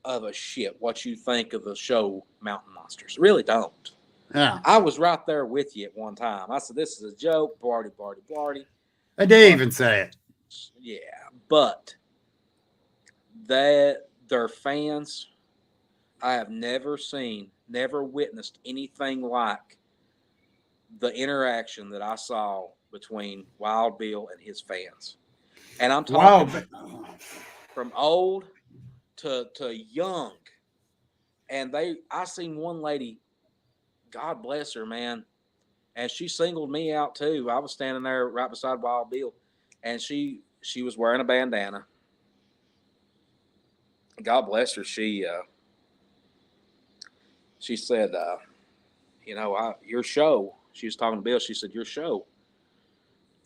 of a shit what you think of the show Mountain Monsters. Really don't. Yeah. I was right there with you at one time. I said, this is a joke, barty. I did even say it. Yeah, but that their fans, I have never witnessed anything like the interaction that I saw between Wild Bill and his fans. And I'm talking from old to young. And I seen one lady, God bless her, man, and she singled me out too. I was standing there right beside Wild Bill, and she was wearing a bandana. God bless her. She said, you know, your show, she was talking to Bill. She said, your show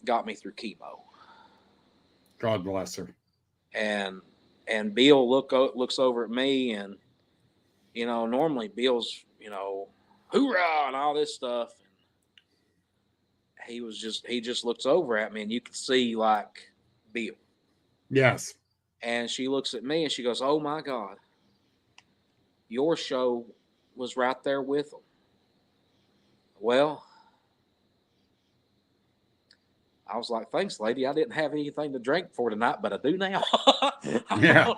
got me through chemo. God bless her. And Bill looks over at me, and, you know, normally Bill's, you know, hoorah and all this stuff. He just looks over at me, and you can see like Bill. Yes. And she looks at me and she goes, "Oh my God, your show was right there with them." Well, I was like, thanks, lady. I didn't have anything to drink for tonight, but I do now. Yeah.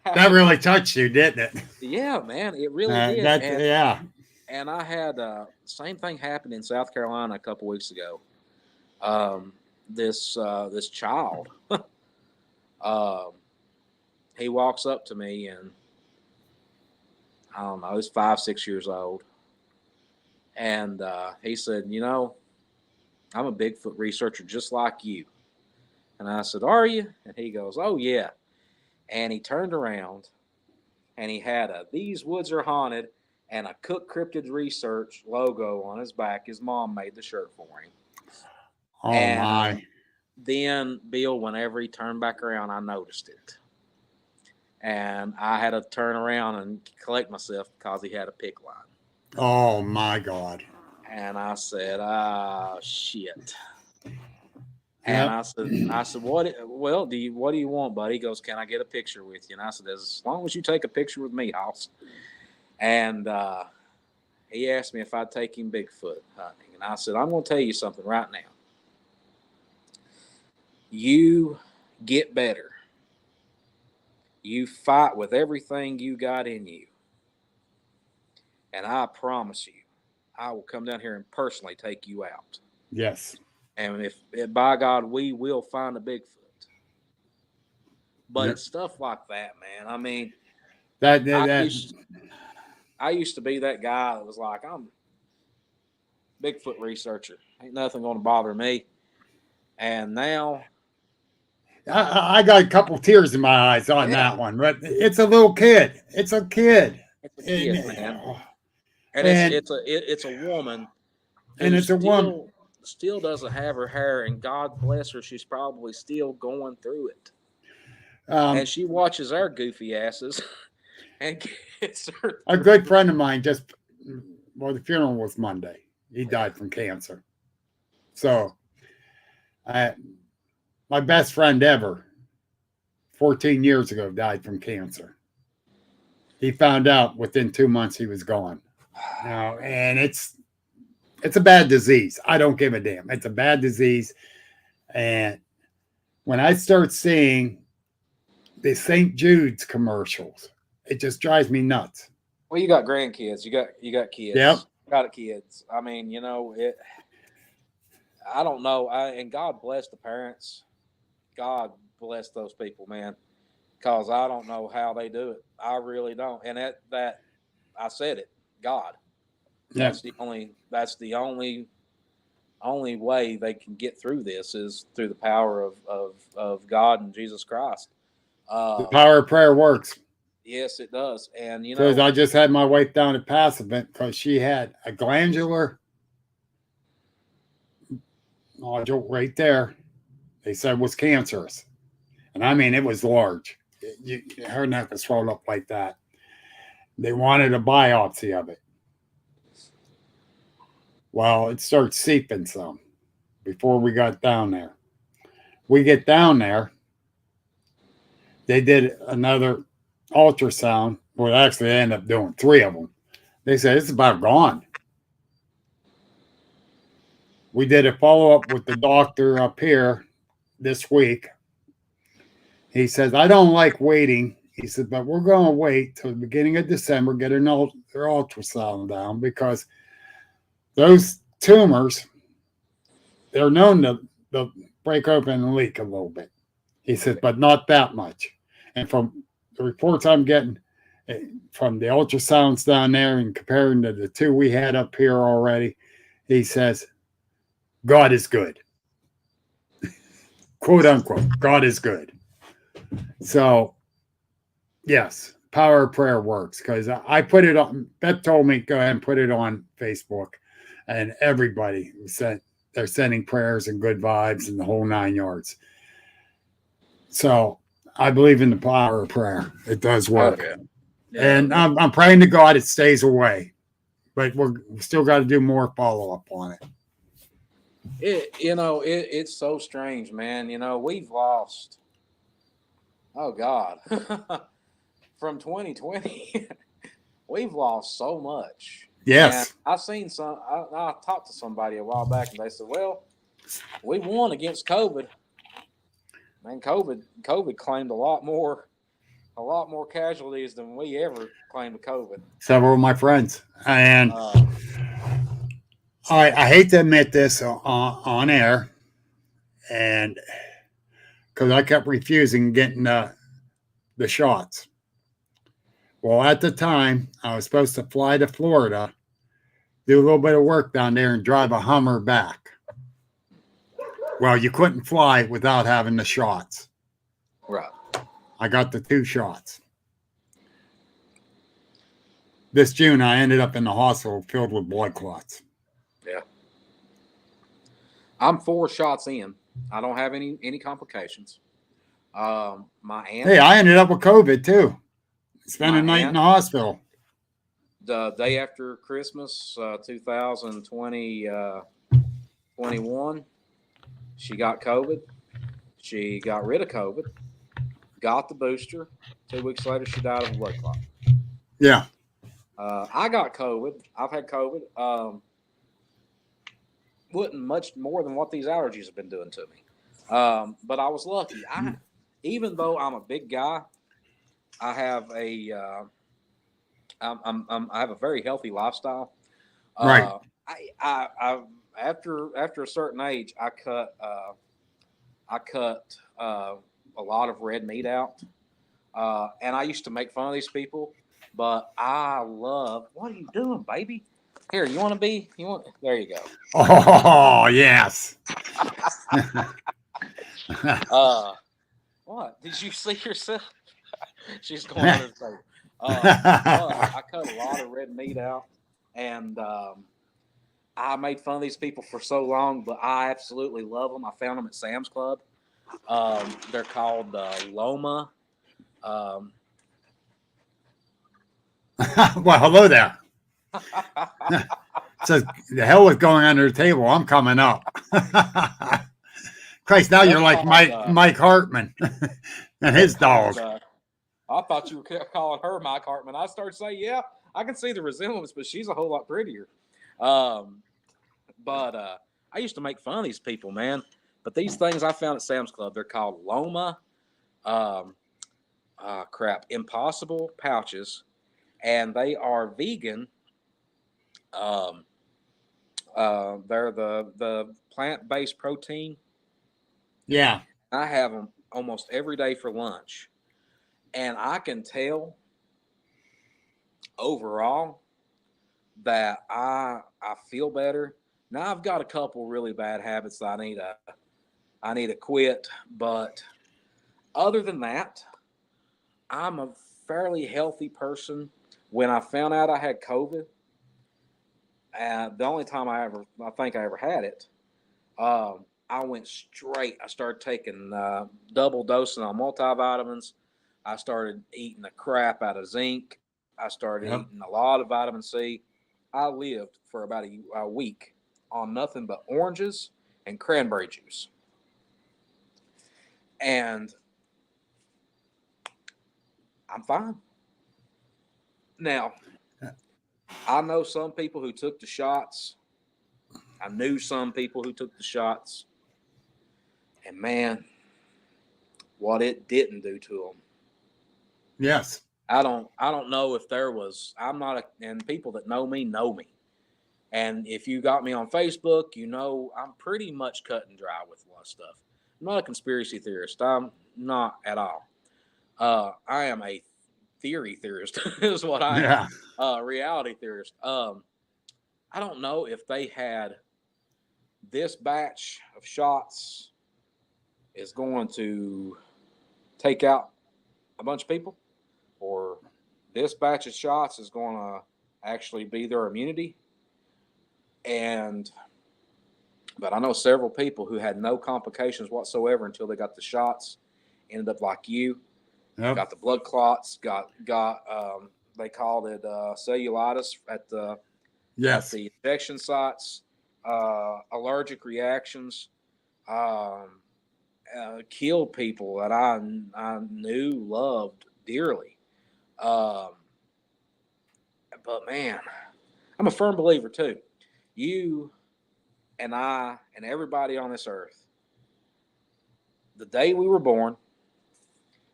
That really touched you, didn't it? Yeah, man, it really did. And I had same thing happened in South Carolina a couple weeks ago. This child, he walks up to me, and I don't know, he's 5, 6 years old, and he said, "You know, I'm a Bigfoot researcher just like you." And I said, "Are you?" And he goes, "Oh yeah." And he turned around, and he had a "These Woods Are Haunted" and a Cook Cryptid Research logo on his back. His mom made the shirt for him. Oh, and my. Then, Bill, whenever he turned back around, I noticed it. And I had to turn around and collect myself because he had a pick line. Oh, my God. And I said, shit. And I said, what do you want, buddy? He goes, "Can I get a picture with you?" And I said, "As long as you take a picture with me, Hoss." And he asked me if I'd take him Bigfoot hunting. And I said, "I'm going to tell you something right now. You get better. You fight with everything you got in you. And I promise you, I will come down here and personally take you out." Yes. And if by God, we will find a Bigfoot. But it's stuff like that, man. I mean, I used to be that guy that was like, "I'm a Bigfoot researcher. Ain't nothing going to bother me." And now I got a couple tears in my eyes on that one. But it's a little kid. It's a kid. It's a kid, man. And it's a woman. And it's a woman. Still doesn't have her hair, and God bless her, she's probably still going through it. And she watches our goofy asses and gets her. A good friend of mine the funeral was Monday. He died from cancer. So, my best friend ever, 14 years ago, died from cancer. He found out within 2 months he was gone. And it's a bad disease. I don't give a damn. It's a bad disease. And when I start seeing the St. Jude's commercials, it just drives me nuts. Well, you got grandkids. You got kids. Yep. You got kids. I mean, I don't know. And God bless the parents. God bless those people, man. Because I don't know how they do it. I really don't. And that I said it. God. That's the only way they can get through this is through the power of God and Jesus Christ. The power of prayer works. Yes, it does. And because I just had my wife down at Passivant because she had a glandular nodule right there. They said was cancerous, and I mean it was large. Her neck was swelled up like that. They wanted a biopsy of it. Well, it starts seeping some before we got down there. We get down there. They did another ultrasound. Well, actually, they ended up doing 3 of them. They said, "It's about gone." We did a follow-up with the doctor up here this week. He says, "I don't like waiting." He said, "But we're going to wait till the beginning of December, get their ultrasound down because those tumors, they're known to break open and leak a little bit." He said, "But not that much." And from the reports I'm getting from the ultrasounds down there and comparing to the 2 we had up here already, he says, God is good. Quote unquote, God is good. So, yes, power of prayer works because I put it on. Beth told me, go ahead and put it on Facebook. And everybody said they're sending prayers and good vibes and the whole 9 yards. So I believe in the power of prayer. It does work. Okay. Yeah. And I'm praying to God it stays away. But we still got to do more follow-up on it. It's so strange, man. We've lost. Oh, God. From 2020, we've lost so much. Yes. And I've seen I talked to somebody a while back, and they said, well, we won against COVID. Man, COVID claimed a lot more casualties than we ever claimed with COVID. Several of my friends. And I hate to admit this on air, and because I kept refusing getting the shots. Well, at the time, I was supposed to fly to Florida, do a little bit of work down there, and drive a Hummer back. Well, you couldn't fly without having the shots. Right. I got the 2 shots. This June, I ended up in the hospital filled with blood clots. Yeah. I'm 4 shots in. I don't have any complications. My aunt. Hey, I ended up with COVID too. Spent a night aunt, in the hospital. The day after Christmas, 2021, she got COVID. She got rid of COVID, got the booster. 2 weeks later, she died of a blood clot. Yeah. I got COVID. I've had COVID. Wasn't much more than what these allergies have been doing to me. But I was lucky. Even though I'm a big guy, I have I have a very healthy lifestyle. Right. I after a certain age, I cut a lot of red meat out, and I used to make fun of these people. But I love. What are you doing, baby? Here, you want to be? There you go. Oh yes. What? Did you see yourself? She's going under the table. I cut a lot of red meat out, and I made fun of these people for so long, but I absolutely love them. I found them at Sam's Club. They're called Loma. Well, hello there. Says the hell with going under the table. I'm coming up. Christ, now you're like Mike Hartman and his dog. I thought you were calling her Mike Hartman. I started saying, yeah, I can see the resemblance, but she's a whole lot prettier. But I used to make fun of these people, man. But these things I found at Sam's Club, they're called Loma, Impossible pouches, and they are vegan. They're the plant-based protein. Yeah. I have them almost every day for lunch. And I can tell overall that I feel better. Now I've got a couple really bad habits that I need to quit, but other than that, I'm a fairly healthy person. When I found out I had COVID, the only time I think I ever had it, I went straight. I started taking double dosing on multivitamins. I started eating the crap out of zinc. I started eating a lot of vitamin C. I lived for about a week on nothing but oranges and cranberry juice. And I'm fine. Now, I know some people who took the shots. I knew some people who took the shots. And man, what it didn't do to them. Yes. I don't know if there was, and people that know me. And if you got me on Facebook, you know, I'm pretty much cut and dry with a lot of stuff. I'm not a conspiracy theorist. I'm not at all. I am a theory theorist is what I am. Reality theorist. I don't know if they had this batch of shots is going to take out a bunch of people, or this batch of shots is going to actually be their immunity. But I know several people who had no complications whatsoever until they got the shots, ended up like you, got the blood clots, got they called it cellulitis at the injection sites, allergic reactions, killed people that I knew, loved dearly. But man, I'm a firm believer too. You and I and everybody on this earth, the day we were born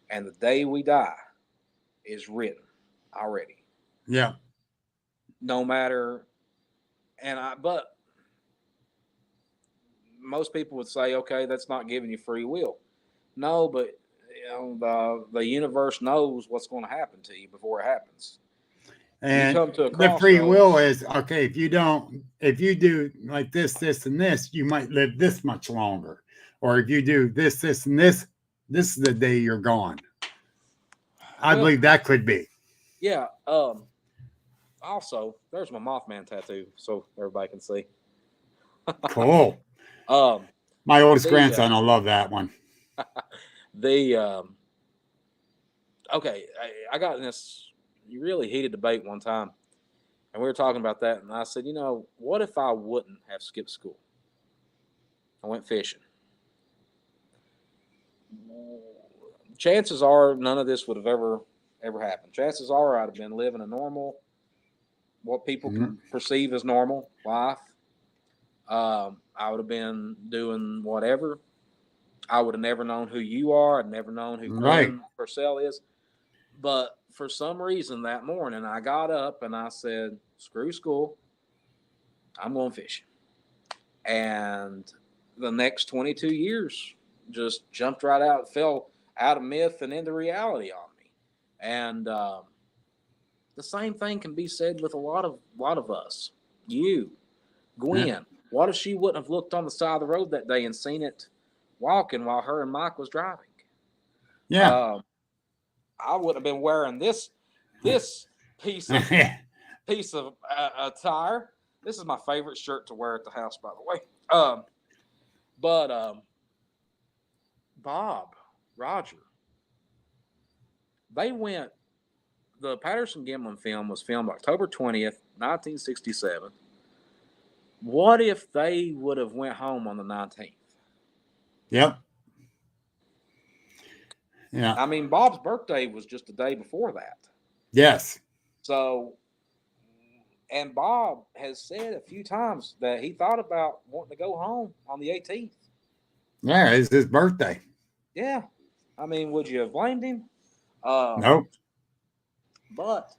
and the day we die is written already. Yeah. No matter, but most people would say, okay, that's not giving you free will. No, but the universe knows what's going to happen to you before it happens. And you come to a the free crossroads. will is, okay, if you do like this, and this, you might live this much longer. Or if you do this, and this is the day you're gone. I believe that could be. Yeah. Also, there's my Mothman tattoo, so everybody can see. Cool. My oldest grandson will love that one. Okay, I got in this really heated debate one time, and we were talking about that, and I said, what if I wouldn't have skipped school? I went fishing. Chances are none of this would have ever happened. Chances are I'd have been living a normal, what people can perceive as normal life. I would have been doing whatever. I would have never known who you are. I'd never known who Glenn Purcell is. But for some reason that morning, I got up and I said, screw school. I'm going fishing. And the next 22 years just jumped right out, fell out of myth and into reality on me. And the same thing can be said with a lot of us. You, Gwen. Yeah. What if she wouldn't have looked on the side of the road that day and seen it walking while her and Mike was driving? Yeah. I wouldn't have been wearing this piece of attire. This is my favorite shirt to wear at the house, by the way. But Bob, Roger, the Patterson-Gimlin film was filmed October 20th, 1967. What if they would have went home on the 19th? Yep. Yeah. I mean, Bob's birthday was just the day before that. Yes. So, and Bob has said a few times that he thought about wanting to go home on the 18th. Yeah, it's his birthday. Yeah. I mean, would you have blamed him? Nope. But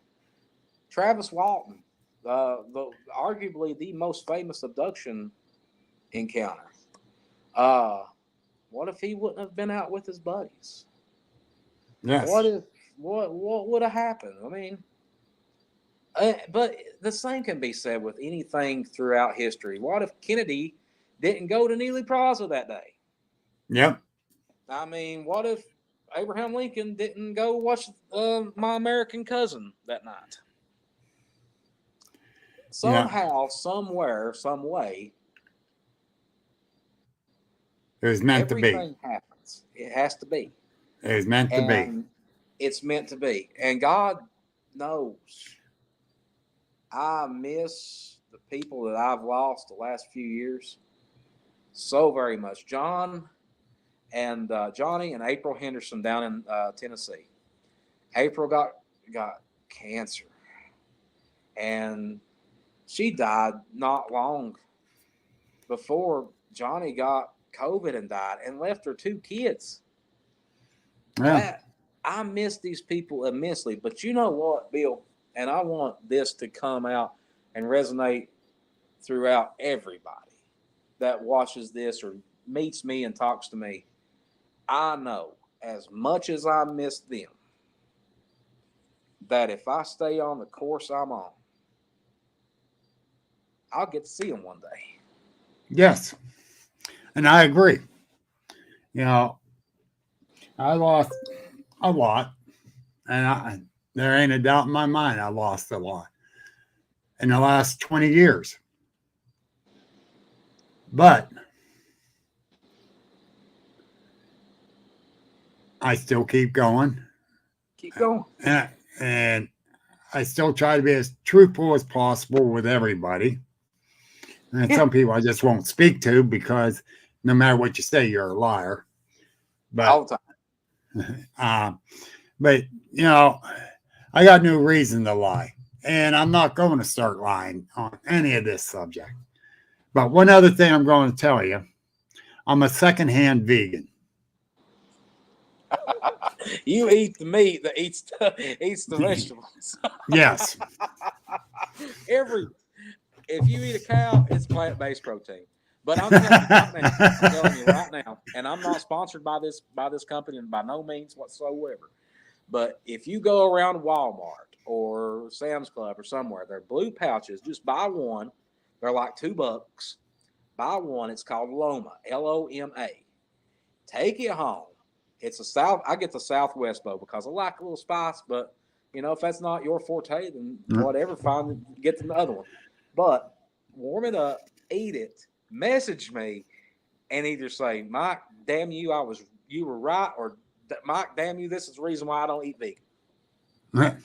Travis Walton, arguably the most famous abduction encounter. What if he wouldn't have been out with his buddies? Yes. What would have happened? I mean, but the same can be said with anything throughout history. What if Kennedy didn't go to Neely Plaza that day? Yep. I mean, what if Abraham Lincoln didn't go watch My American Cousin that night? Somehow, somewhere, some way, it was meant to be. Everything happens. It has to be. It was meant to be. It's meant to be. And God knows I miss the people that I've lost the last few years so very much. Johnny and April Henderson down in Tennessee. April got cancer. And she died not long before Johnny got COVID and died and left her 2 kids. Yeah. I miss these people immensely. But you know what, Bill? And I want this to come out and resonate throughout everybody that watches this or meets me and talks to me. I know as much as I miss them, that if I stay on the course I'm on, I'll get to see them one day. Yes. And I agree. I lost a lot, and there ain't a doubt in my mind I lost a lot in the last 20 years. But I still keep going. Keep going. And I still try to be as truthful as possible with everybody. And some people I just won't speak to because no matter what you say, you're a liar. But all the time. But I got no reason to lie, and I'm not going to start lying on any of this subject. But one other thing I'm going to tell you, I'm a secondhand vegan. You eat the meat that eats the vegetables. Yes. If you eat a cow, it's plant-based protein. But I'm telling you right now, and I'm not sponsored by this company and by no means whatsoever. But if you go around Walmart or Sam's Club or somewhere, they're blue pouches. Just buy one. They're like $2. Buy one. It's called Loma, Loma. Take it home. I get the Southwest bow because I like a little spice, but if that's not your forte, then whatever, fine, get the other one. But warm it up, eat it, message me, and either say, Mike, damn you, you were right, or Mike, damn you, this is the reason why I don't eat vegan.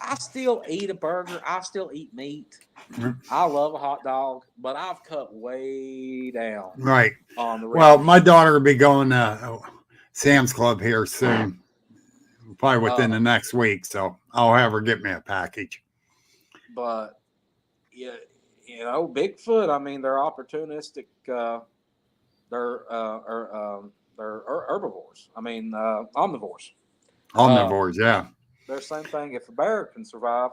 I still eat a burger. I still eat meat. I love a hot dog, but I've cut way down. Right. On the well, my daughter will be going to Sam's Club here soon, probably within the next week. So I'll have her get me a package. But yeah, Bigfoot. I mean, they're opportunistic. They're herbivores. I mean, omnivores. Omnivores, yeah. They're the same thing. If a bear can survive,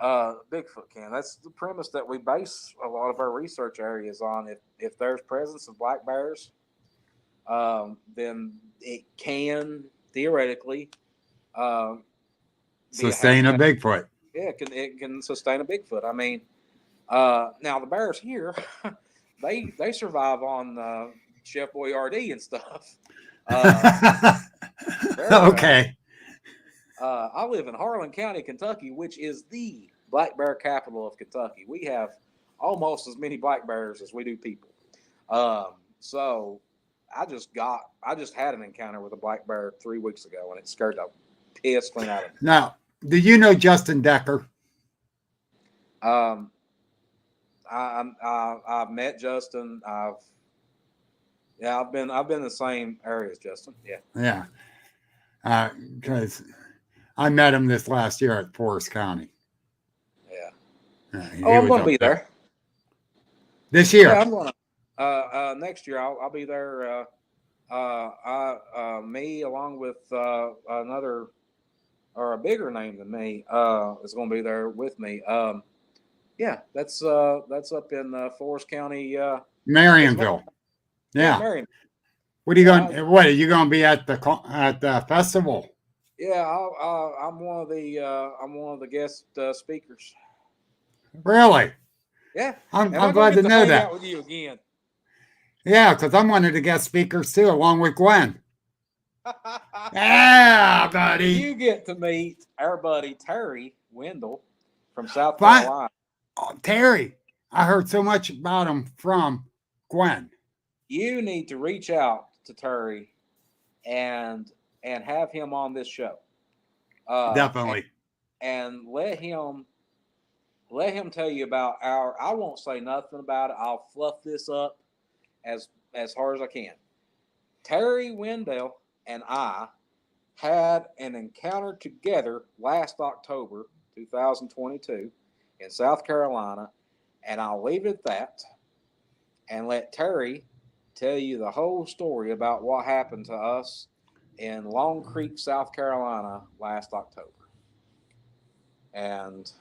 Bigfoot can. That's the premise that we base a lot of our research areas on. If there's presence of black bears, then it can theoretically sustain a Bigfoot. Yeah, it can sustain a Bigfoot. I mean, now the bears here, they survive on Chef Boyardee and stuff. Okay. I live in Harlan County, Kentucky, which is the black bear capital of Kentucky. We have almost as many black bears as we do people. So I just had an encounter with a black bear 3 weeks ago, and it scared the piss clean out of me. Now, do you know Justin Decker? I've met Justin. I've been in the same area as Justin. Yeah. Yeah. Because I met him this last year at Forest County. Yeah. I'm going to be there this year. Yeah, I'm going to. Next year, I'll be there. Me along with another or a bigger name than me is going to be there with me. Yeah, that's up in Forest County, Marionville. Yeah. Marion. What are you going? What are you going to be at the festival? Yeah, I'm one of the guest speakers. Really? Yeah. I'm glad to know that. Out with you again. Yeah, because I'm one of the guest speakers too, along with Gwen. Yeah, buddy. You get to meet our buddy Terry Wendell from South Carolina. Oh, Terry, I heard so much about him from Gwen. You need to reach out to Terry and have him on this show. Definitely. And let him tell you about I won't say nothing about it. I'll fluff this up as hard as I can. Terry Wendell and I had an encounter together last October 2022 in South Carolina, and I'll leave it at that and let Terry tell you the whole story about what happened to us in Long Creek, South Carolina last October. And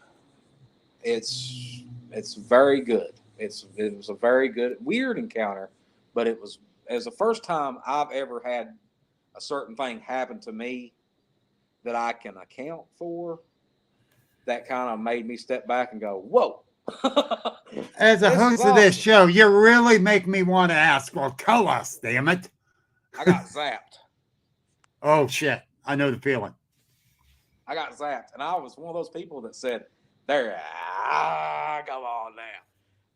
it's very good. It was a very good, weird encounter, but it was the first time I've ever had a certain thing happen to me that I can account for. That kind of made me step back and go, whoa. As a host of this show, you really make me want to ask, well, tell us, damn it. I got zapped. Oh, shit. I know the feeling. I got zapped. And I was one of those people that said, come on now.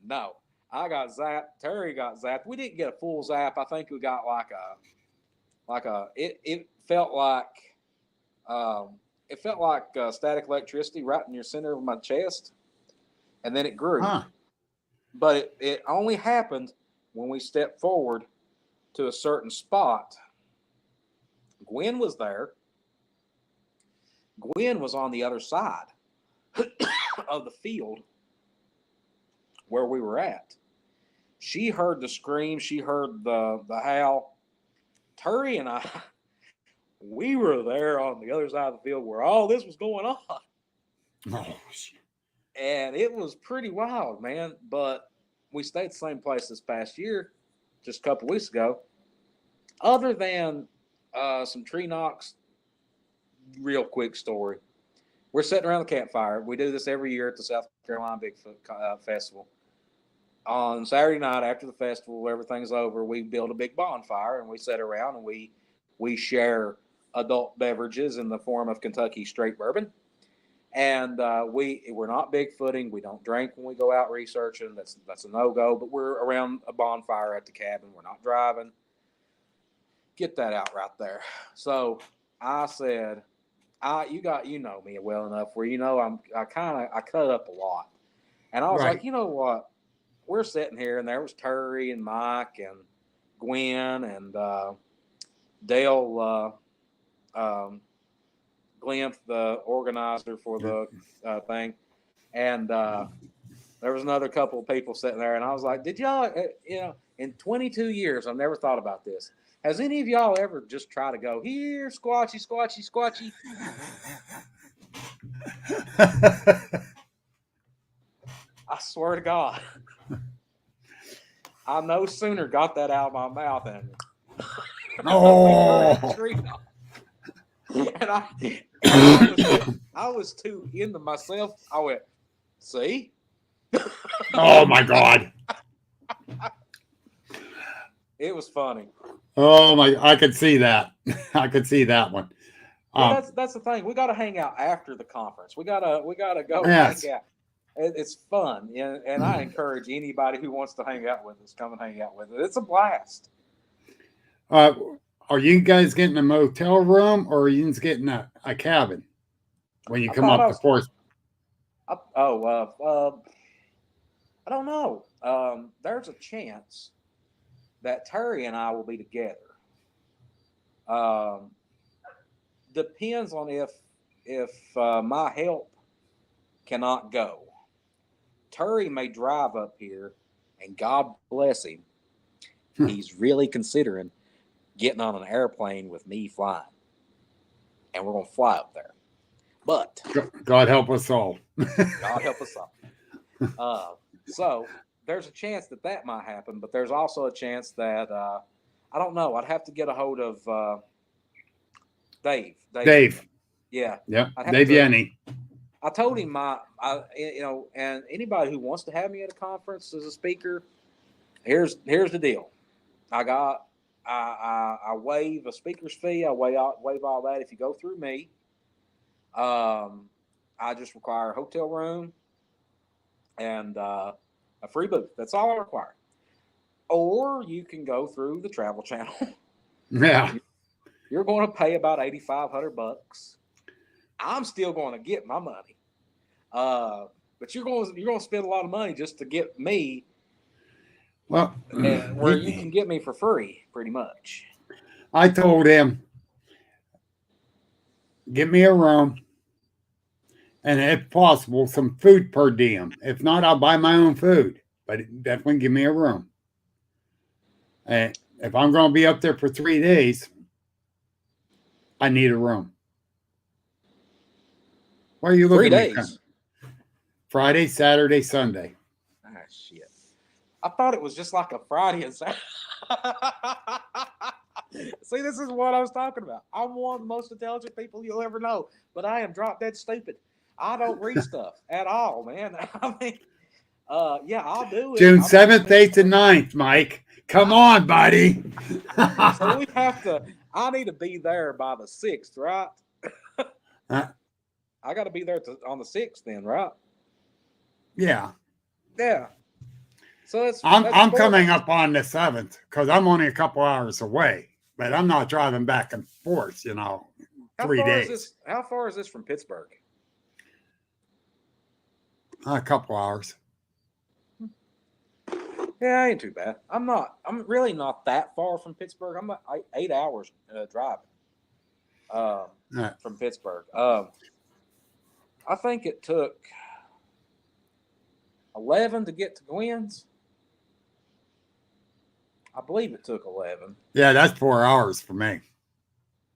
No, I got zapped. Terry got zapped. We didn't get a full zap. I think we got it felt like static electricity right in your center of my chest. And then it grew. Huh. But it only happened when we stepped forward to a certain spot. Gwen was there. Gwen was on the other side of the field where we were at. She heard the scream. She heard the howl. Terry and I, we were there on the other side of the field where all this was going on. Oh, shit. And it was pretty wild, man. But we stayed the same place this past year, just a couple weeks ago. Other than some tree knocks, real quick story. We're sitting around the campfire. We do this every year at the South Carolina Bigfoot Festival. On Saturday night after the festival, everything's over, we build a big bonfire and we sit around and we share adult beverages in the form of Kentucky straight bourbon. And we're not Bigfooting. We don't drink when we go out researching. That's a no-go. But we're around a bonfire at the cabin. We're not driving. Get that out right there. So I said, you know me well enough where I cut up a lot. And I was like, you know what? We're sitting here, and there was Terry and Mike and Gwen and Dale Glimph, the organizer for the thing. And there was another couple of people sitting there, and I was like, did y'all, in 22 years, I've never thought about this. Has any of y'all ever just try to go, here, squatchy, squatchy, squatchy? I swear to God. I no sooner got that out of my mouth and and I was too into myself. I went, see? Oh my God. It was funny. Oh my, I could see that. I could see that one. That's the thing. We got to hang out after the conference. We gotta go yes. hang out. It's fun, and I encourage anybody who wants to hang out with us, come and hang out with us. It's a blast. Are you guys getting a motel room, or are you just getting a cabin when you come up to Fort? I don't know. There's a chance that Terry and I will be together. Depends on if my help cannot go. Terry may drive up here, and God bless him, he's really considering getting on an airplane with me flying. And we're going to fly up there. But God help us all. God help us all. So there's a chance that might happen, but there's also a chance that I don't know. I'd have to get a hold of Dave. Yeah. Yep. Dave Yanni. I told him and anybody who wants to have me at a conference as a speaker, here's the deal. I waive a speaker's fee. I waive all that if you go through me. I just require a hotel room and a free booth. That's all I require. Or you can go through the Travel Channel. Yeah. You're going to pay about $8,500. I'm still going to get my money. But you're going to spend a lot of money just to get me. Well, where you can get me for free, pretty much. I told him, give me a room, and if possible, some food per diem. If not, I'll buy my own food. But definitely give me a room. And if I'm going to be up there for 3 days, I need a room. Where are you looking 3 at? days. Friday, Saturday, Sunday. Ah, shit. I thought it was just like a Friday and Saturday. See, this is what I was talking about. I'm one of the most intelligent people you'll ever know, but I am drop dead stupid. I don't read stuff at all, man. I mean, yeah, I'll do it. June 7th, 8th, and 9th, Mike. Come on, buddy. So we have to, I need to be there by the 6th, right? I got to be there on the 6th then, right? Yeah. Yeah. So I'm coming up on the 7th because I'm only a couple hours away, but I'm not driving back and forth, 3 days. How far is this from Pittsburgh? A couple hours. Yeah, ain't too bad. I'm really not that far from Pittsburgh. I'm 8 hours driving from Pittsburgh. I think it took 11 to get to Gwen's. I believe it took 11. Yeah, that's 4 hours for me.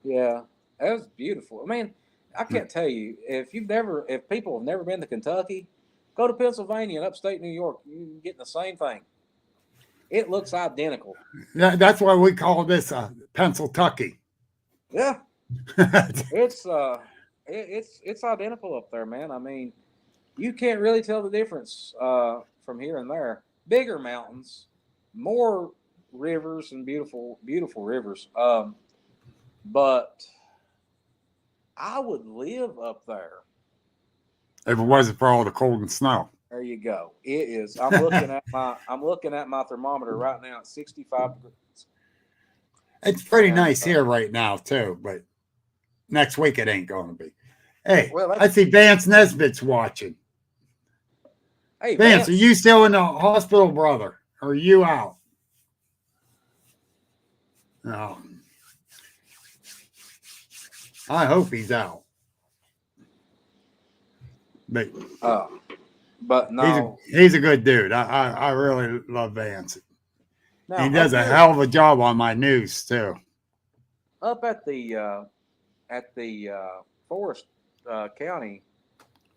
Yeah, that was beautiful. I mean, I can't tell you if people have never been to Kentucky, go to Pennsylvania and upstate New York. You're getting the same thing. It looks identical. That's why we call this Pennsyltucky. Yeah, it's identical up there, man. I mean, you can't really tell the difference from here and there. Bigger mountains, more rivers and beautiful rivers. But I would live up there. If it wasn't for all the cold and snow. There you go. It is. I'm looking at my thermometer right now at 65 degrees. It's pretty nice here right now too, but next week it ain't going to be. Hey, Well, I see Vance Nesbitt's watching. Hey, Vance, are you still in the hospital, brother? Or are you out? No. I hope he's out. But no, he's a good dude. I really love Vance. now, He does a up here- hell of a job on my news too. up at the Forest County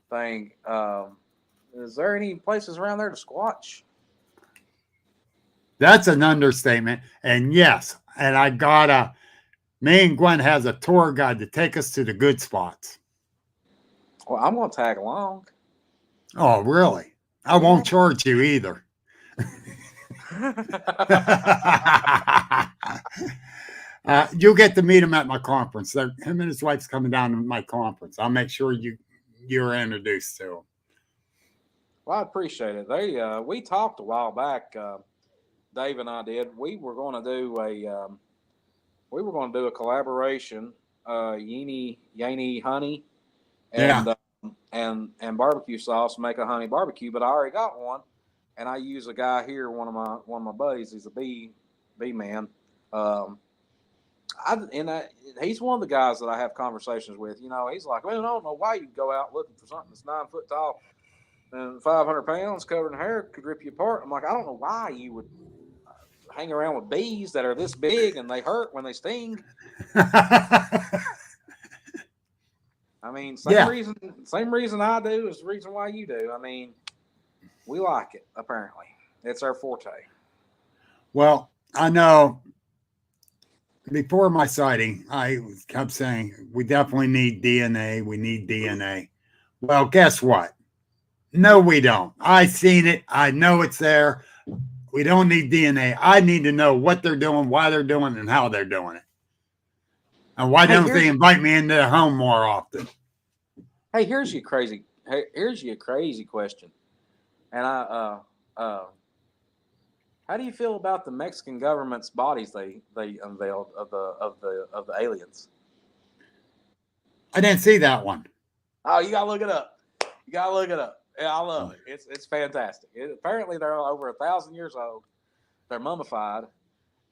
thing. Is there any places around there to squatch? That's an understatement. And yes, and me and Gwen has a tour guide to take us to the good spots. Well, I'm gonna tag along. Oh, really? I won't charge you either. You'll get to meet him at my conference. Him and his wife's coming down to my conference. I'll make sure you're introduced to him. Well, I appreciate it. We talked a while back. Dave and I did. We were going to do a collaboration. Yeni honey, and barbecue sauce. Make a honey barbecue. But I already got one, and I use a guy here. One of my buddies. He's a bee man. He's one of the guys that I have conversations with. You know, he's like, well, I don't know why you go out looking for something that's 9 foot tall and 500 pounds covered in hair could rip you apart. I'm like, I don't know why you would hang around with bees that are this big and they hurt when they sting. I mean, same reason I do is the reason why you do. I mean, we like it, apparently. It's our forte. Well, I know before my sighting, I kept saying, we definitely need DNA. We need DNA. Well, guess what? No, we don't. I seen it. I know it's there. We don't need DNA. I need to know what they're doing, why they're doing it, and how they're doing it. And why don't they invite me into their home more often? Hey, here's your crazy question. And how do you feel about the Mexican government's bodies they unveiled of the aliens? I didn't see that one. Oh, you gotta look it up. Yeah, I love it. It's fantastic. Apparently, they're over 1,000 years old. They're mummified.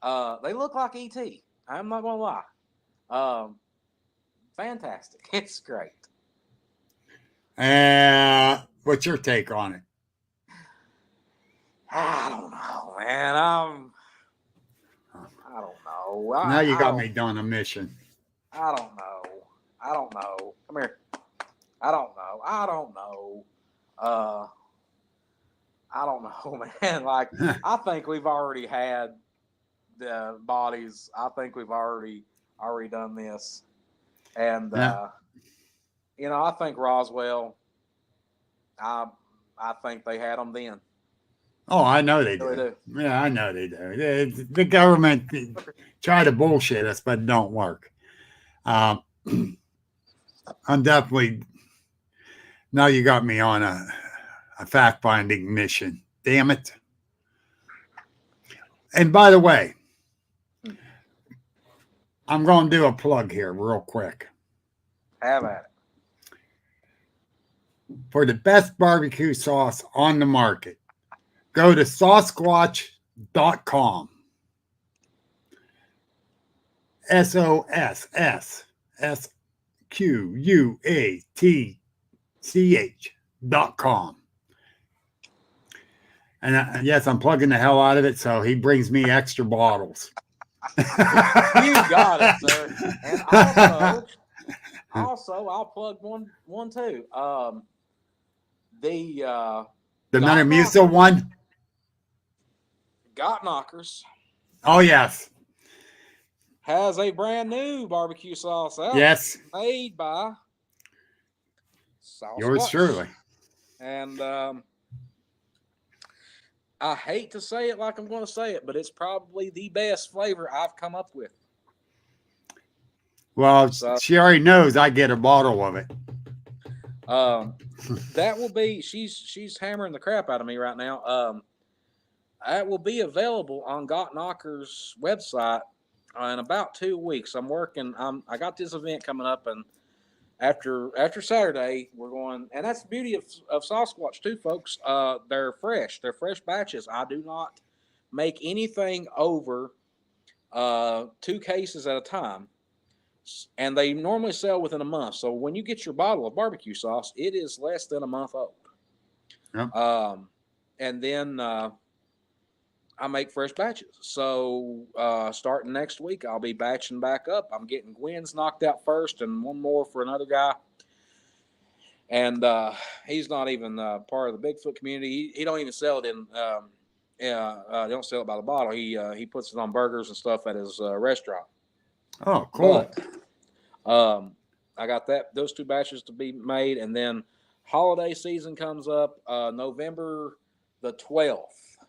They look like ET. I'm not gonna lie. Fantastic. It's great. What's your take on it? I don't know, man. I don't know. Now you got me done a mission. I don't know. Come here. I don't know. I don't know, man. Like, I think we've already had the bodies. I think we've already done this. And, you know, I think Roswell, I think they had them then. Oh, I know they do. Yeah, I know they do. The government try to bullshit us, but it don't work. I'm definitely, now you got me on a fact-finding mission. Damn it. And by the way, I'm going to do a plug here real quick. Have at it. For the best barbecue sauce on the market, go to Sasquatch.com. SOSSSQUATCH.com. And yes, I'm plugging the hell out of it. So he brings me extra bottles. You got it, sir. And also, I'll plug one too. The Metamucil one. Got Knockers Oh yes, has a brand new barbecue sauce out. yes. Made by Sauce Yours Watch. truly. And I hate to say it like I'm going to say it, but it's probably the best flavor I've come up with. Well, So- she already knows I get a bottle of it. That will be she's hammering the crap out of me right now. That will be available on Got Knockers website in about 2 weeks. I'm working. I got this event coming up, and after Saturday, we're going. And that's the beauty of Sasquatch too, folks. They're fresh. They're fresh batches. I do not make anything over 2 cases at a time. And they normally sell within a month. So when you get your bottle of barbecue sauce, it is less than a month old. Yep. And then I make fresh batches. So starting next week, I'll be batching back up. I'm getting Gwen's knocked out first and one more for another guy. And he's not even part of the Bigfoot community. He don't even sell it in they don't sell it by the bottle. He puts it on burgers and stuff at his restaurant. Oh, cool. But, I got those 2 batches to be made, and then holiday season comes up November the 12th.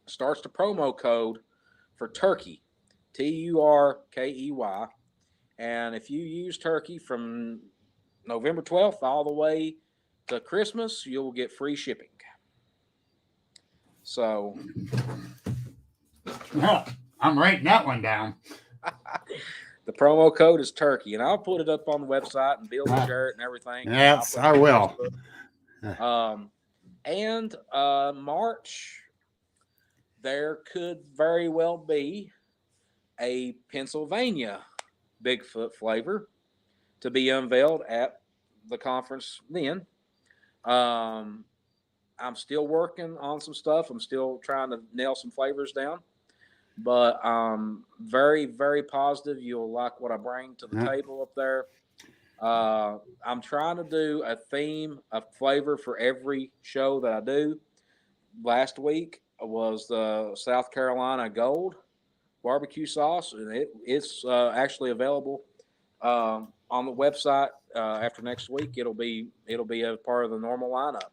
Starts the promo code for turkey, TURKEY, and if you use turkey from November 12th all the way to Christmas, you'll get free shipping. So I'm writing that one down. the promo code is turkey, and I'll put it up on the website and Bill will share it and everything. Yes, I will. And March, there could very well be a Pennsylvania Bigfoot flavor to be unveiled at the conference then. I'm still working on some stuff. I'm still trying to nail some flavors down. But very, very positive. You'll like what I bring to the table up there. I'm trying to do a theme, a flavor for every show that I do. Last week was the South Carolina Gold barbecue sauce, and it's actually available on the website. After next week, it'll be a part of the normal lineup.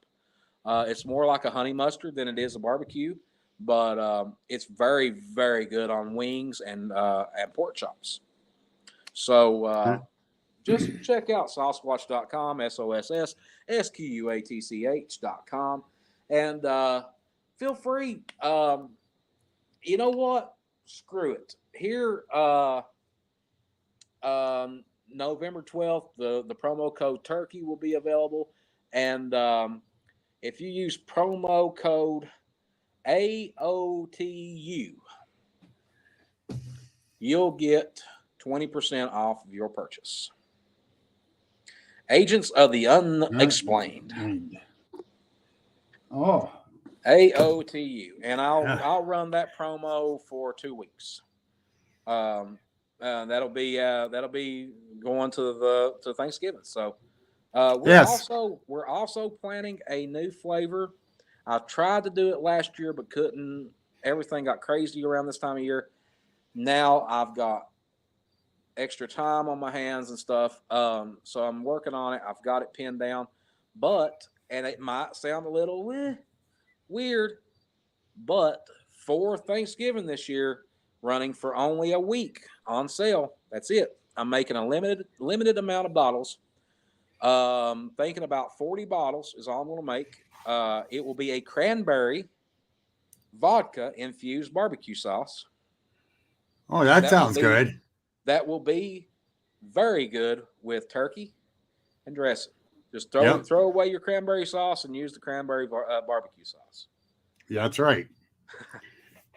It's more like a honey mustard than it is a barbecue. But it's very, very good on wings and pork chops. So just check out saucewatch.com, SOSSSQUATCH.com, and feel free. You know what? Screw it. Here, November 12th, the promo code turkey will be available. And if you use promo code AOTU, you'll get 20% off of your purchase. Agents of the Unexplained. Oh, AOTU, and I'll run that promo for 2 weeks. That'll be going to Thanksgiving. So we're also planning a new flavor. I tried to do it last year, but couldn't. Everything got crazy around this time of year. Now I've got extra time on my hands and stuff. So I'm working on it. I've got it pinned down. And it might sound a little weird, but for Thanksgiving this year, running for only a week on sale. That's it. I'm making a limited amount of bottles. Thinking about 40 bottles is all I'm going to make. It will be a cranberry vodka infused barbecue sauce. Oh, that sounds good. That will be very good with turkey and dressing. Just throw away your cranberry sauce and use the cranberry barbecue sauce. Yeah, that's right.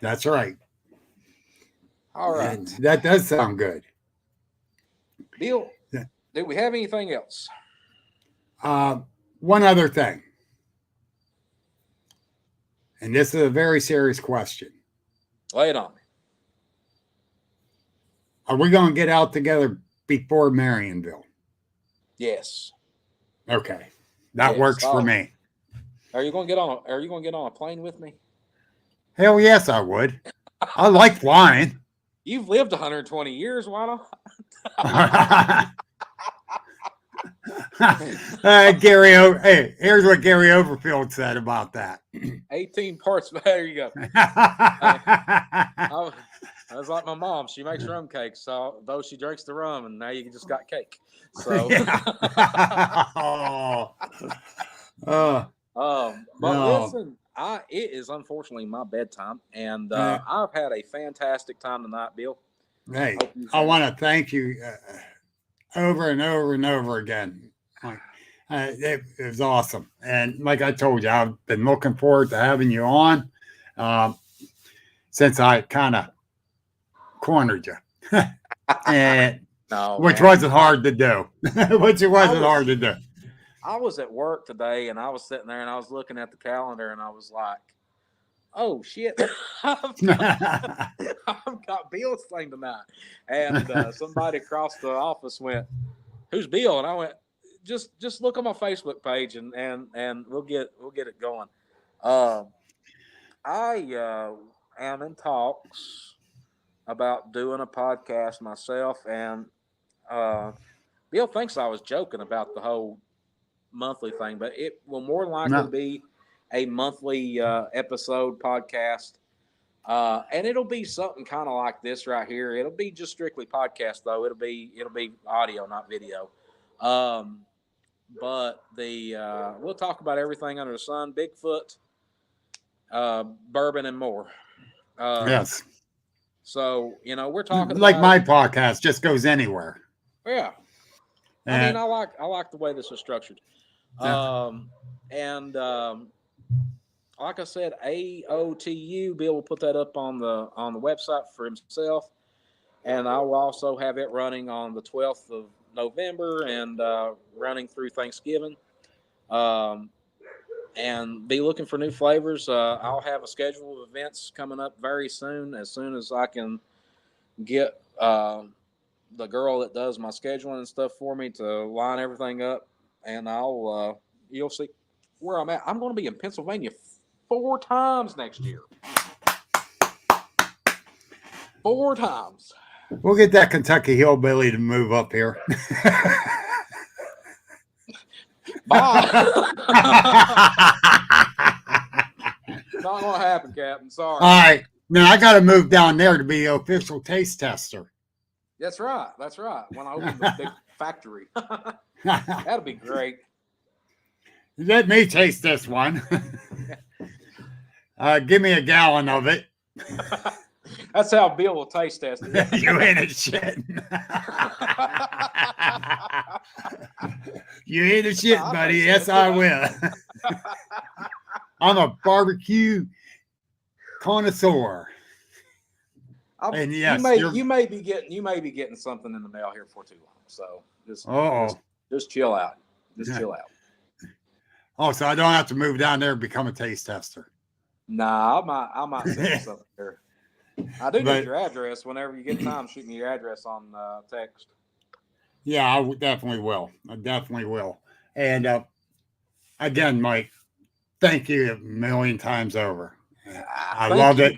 That's right. All right. That does sound good. Bill, do we have anything else? One other thing. and this is a very serious question. Lay it on me. Are we going to get out together before Marionville? Yes. Okay, that Yes. works for me. Are you going to get on a plane with me? Hell yes, I would. I like flying. You've lived 120 years. Why not? Gary, hey, here's what Gary Overfield said about that. 18 parts. There you go. I was like my mom. She makes rum cakes, so though she drinks the rum, and now you just got cake. So, but No. listen, it is unfortunately my bedtime, and I've had a fantastic time tonight, Bill. Hey, I want to thank you over and over and over again. It was awesome. And like I told you, I've been looking forward to having you on since I kind of cornered you. And which wasn't hard to do. Which it wasn't hard to do. I was at work today, and I was sitting there, and I was looking at the calendar, and I was like, oh, shit. I've got Bill's thing tonight. And somebody across the office went, who's Bill? And I went, just look on my Facebook page, and we'll get it going. I am in talks about doing a podcast myself, and Bill thinks I was joking about the whole monthly thing, but it will more likely be a monthly episode podcast, and it'll be something kind of like this right here. It'll be just strictly podcast, though. It'll be audio, not video. But we'll talk about everything under the sun: Bigfoot, bourbon, and more. Yes. So we're talking like about, my podcast just goes anywhere. Yeah. I mean, I like the way this is structured. Like I said, AOTU, Bill will put that up on the website for himself, and I will also have it running on the 12th of November and running through Thanksgiving, and be looking for new flavors. I'll have a schedule of events coming up very soon as I can get the girl that does my scheduling and stuff for me to line everything up, and I'll you'll see where I'm at. I'm going to be in Pennsylvania 4 times next year. 4 times. We'll get that Kentucky hillbilly to move up here. Bye. Not going to happen, Captain. Sorry. All right. Now I got to move down there to be the official taste tester. That's right. When I open the big factory. That'll be great. Let me taste this one. Give me a gallon of it. That's how Bill will taste test it. You ain't a shit. You ain't a shit, buddy. Yes, I will. I'm a barbecue connoisseur. And yes, you may be getting something in the mail here for too long. So just chill out. Chill out. Oh, so I don't have to move down there and become a taste tester. Nah, I might send you something here. I do need your address. Whenever you get time, shoot me your address on text. Yeah, I definitely will. And again, Mike, thank you a million times over. I love it.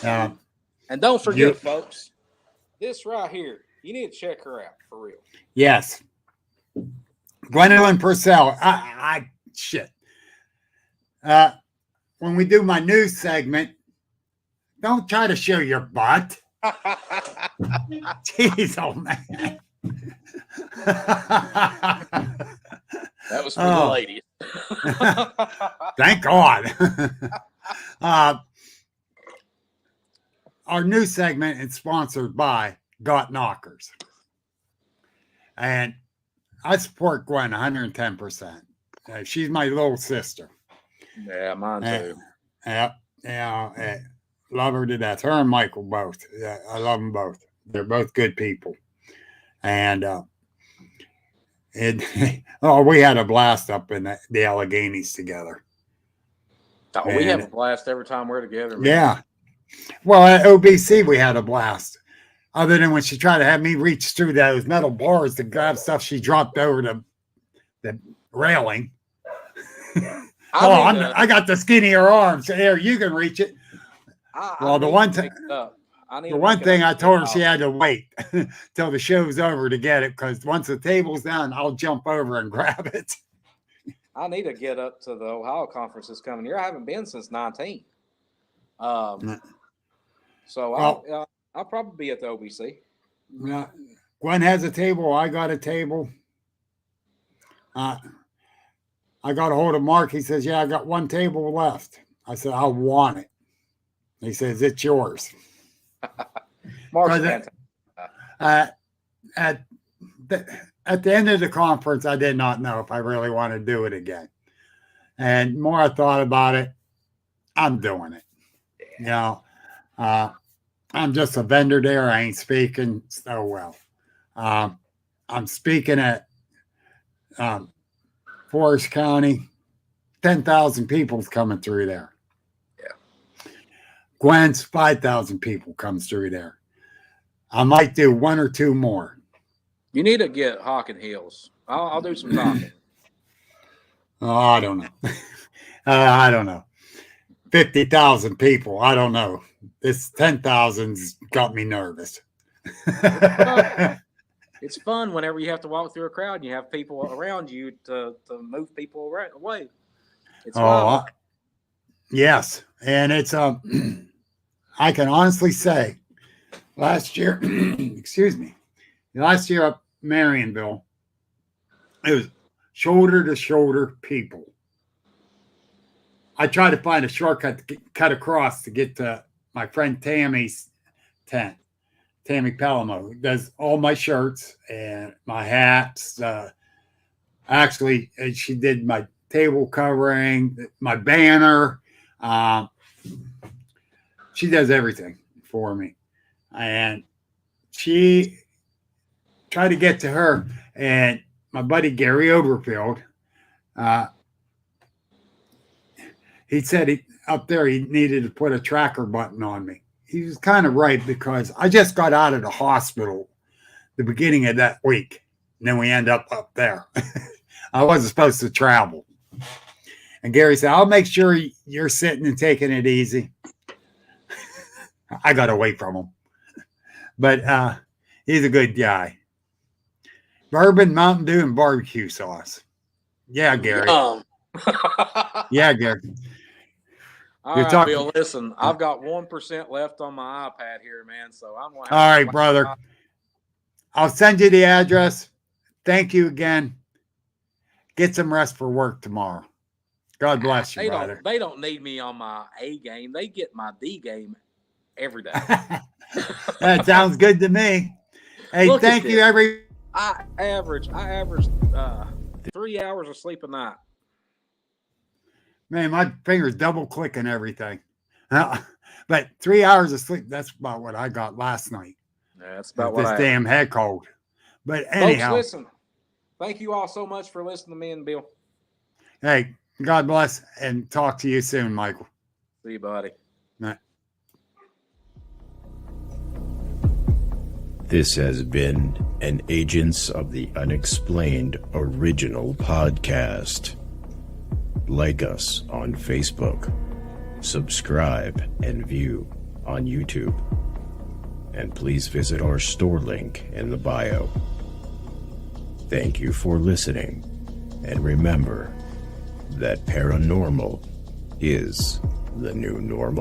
And don't forget, folks, this right here, you need to check her out for real. Yes. Gwendolyn Purcell. Shit. When we do my news segment, don't try to show your butt. Jeez, oh man. That was for the ladies. Thank God. Our news segment is sponsored by Got Knockers. And I support Gwen 110%. She's my little sister. Yeah, mine too. Yeah. Love her to death. Her and Michael both. Yeah, I love them both. They're both good people. And we had a blast up in the Alleghenies together. Oh, we have a blast every time we're together, man. Yeah. Well, at OBC, we had a blast. Other than when she tried to have me reach through those metal bars to grab stuff she dropped over the railing. I got the skinnier arms. Here, you can reach it. The one thing I told her she had to wait till the show's over to get it, because once the table's down, I'll jump over and grab it. I need to get up to the Ohio conference this coming year. I haven't been since 19. So I'll probably be at the OBC. Gwen has a table. I got a table. I got a hold of Mark. He says, yeah, I got one table left. I said, I want it. He says, it's yours. Mark's at the end of the conference, I did not know if I really want to do it again. And more I thought about it, I'm doing it. You know, I'm just a vendor there. I ain't speaking so well. I'm speaking at Forest County. 10,000 people's coming through there. Yeah. Gwen's 5,000 people comes through there. I might do one or two more. You need to get Hawk and Heels. I'll do some talking. Oh, I don't know. I don't know. 50,000 people. I don't know. This 10,000's got me nervous. It's fun whenever you have to walk through a crowd and you have people around you to move people away. It's fun. Yes. And it's I can honestly say last year, last year up Marionville, it was shoulder to shoulder people. I tried to find a shortcut to cut across to get to my friend Tammy's tent. Tammy Palamo, who does all my shirts and my hats. Actually, she did my table covering, my banner. She does everything for me. And she tried to get to her, and my buddy Gary Overfield, he said up there he needed to put a tracker button on me. He was kind of right, because I just got out of the hospital the beginning of that week. And then we end up there. I wasn't supposed to travel. And Gary said, I'll make sure you're sitting and taking it easy. I got away from him. But he's a good guy. Bourbon, Mountain Dew, and barbecue sauce. Yeah, Gary. Yeah, Gary. All right, Bill, listen, I've got 1% left on my iPad here, man. So I'm going to all right, brother. I'll send you the address. Thank you again. Get some rest for work tomorrow. God bless you, brother. They don't need me on my A game. They get my D game every day. That sounds good to me. Hey, thank you, I average 3 hours of sleep a night. Man, my fingers double clicking everything. But 3 hours of sleep, that's about what I got last night. Yeah, that's about what this damn head cold. But anyhow. Folks, listen. Thank you all so much for listening to me and Bill. Hey, God bless, and talk to you soon, Michael. See you, buddy. Night. This has been an Agents of the Unexplained original podcast. Like us on Facebook, subscribe and view on YouTube, and please visit our store link in the bio. Thank you for listening, and remember that paranormal is the new normal.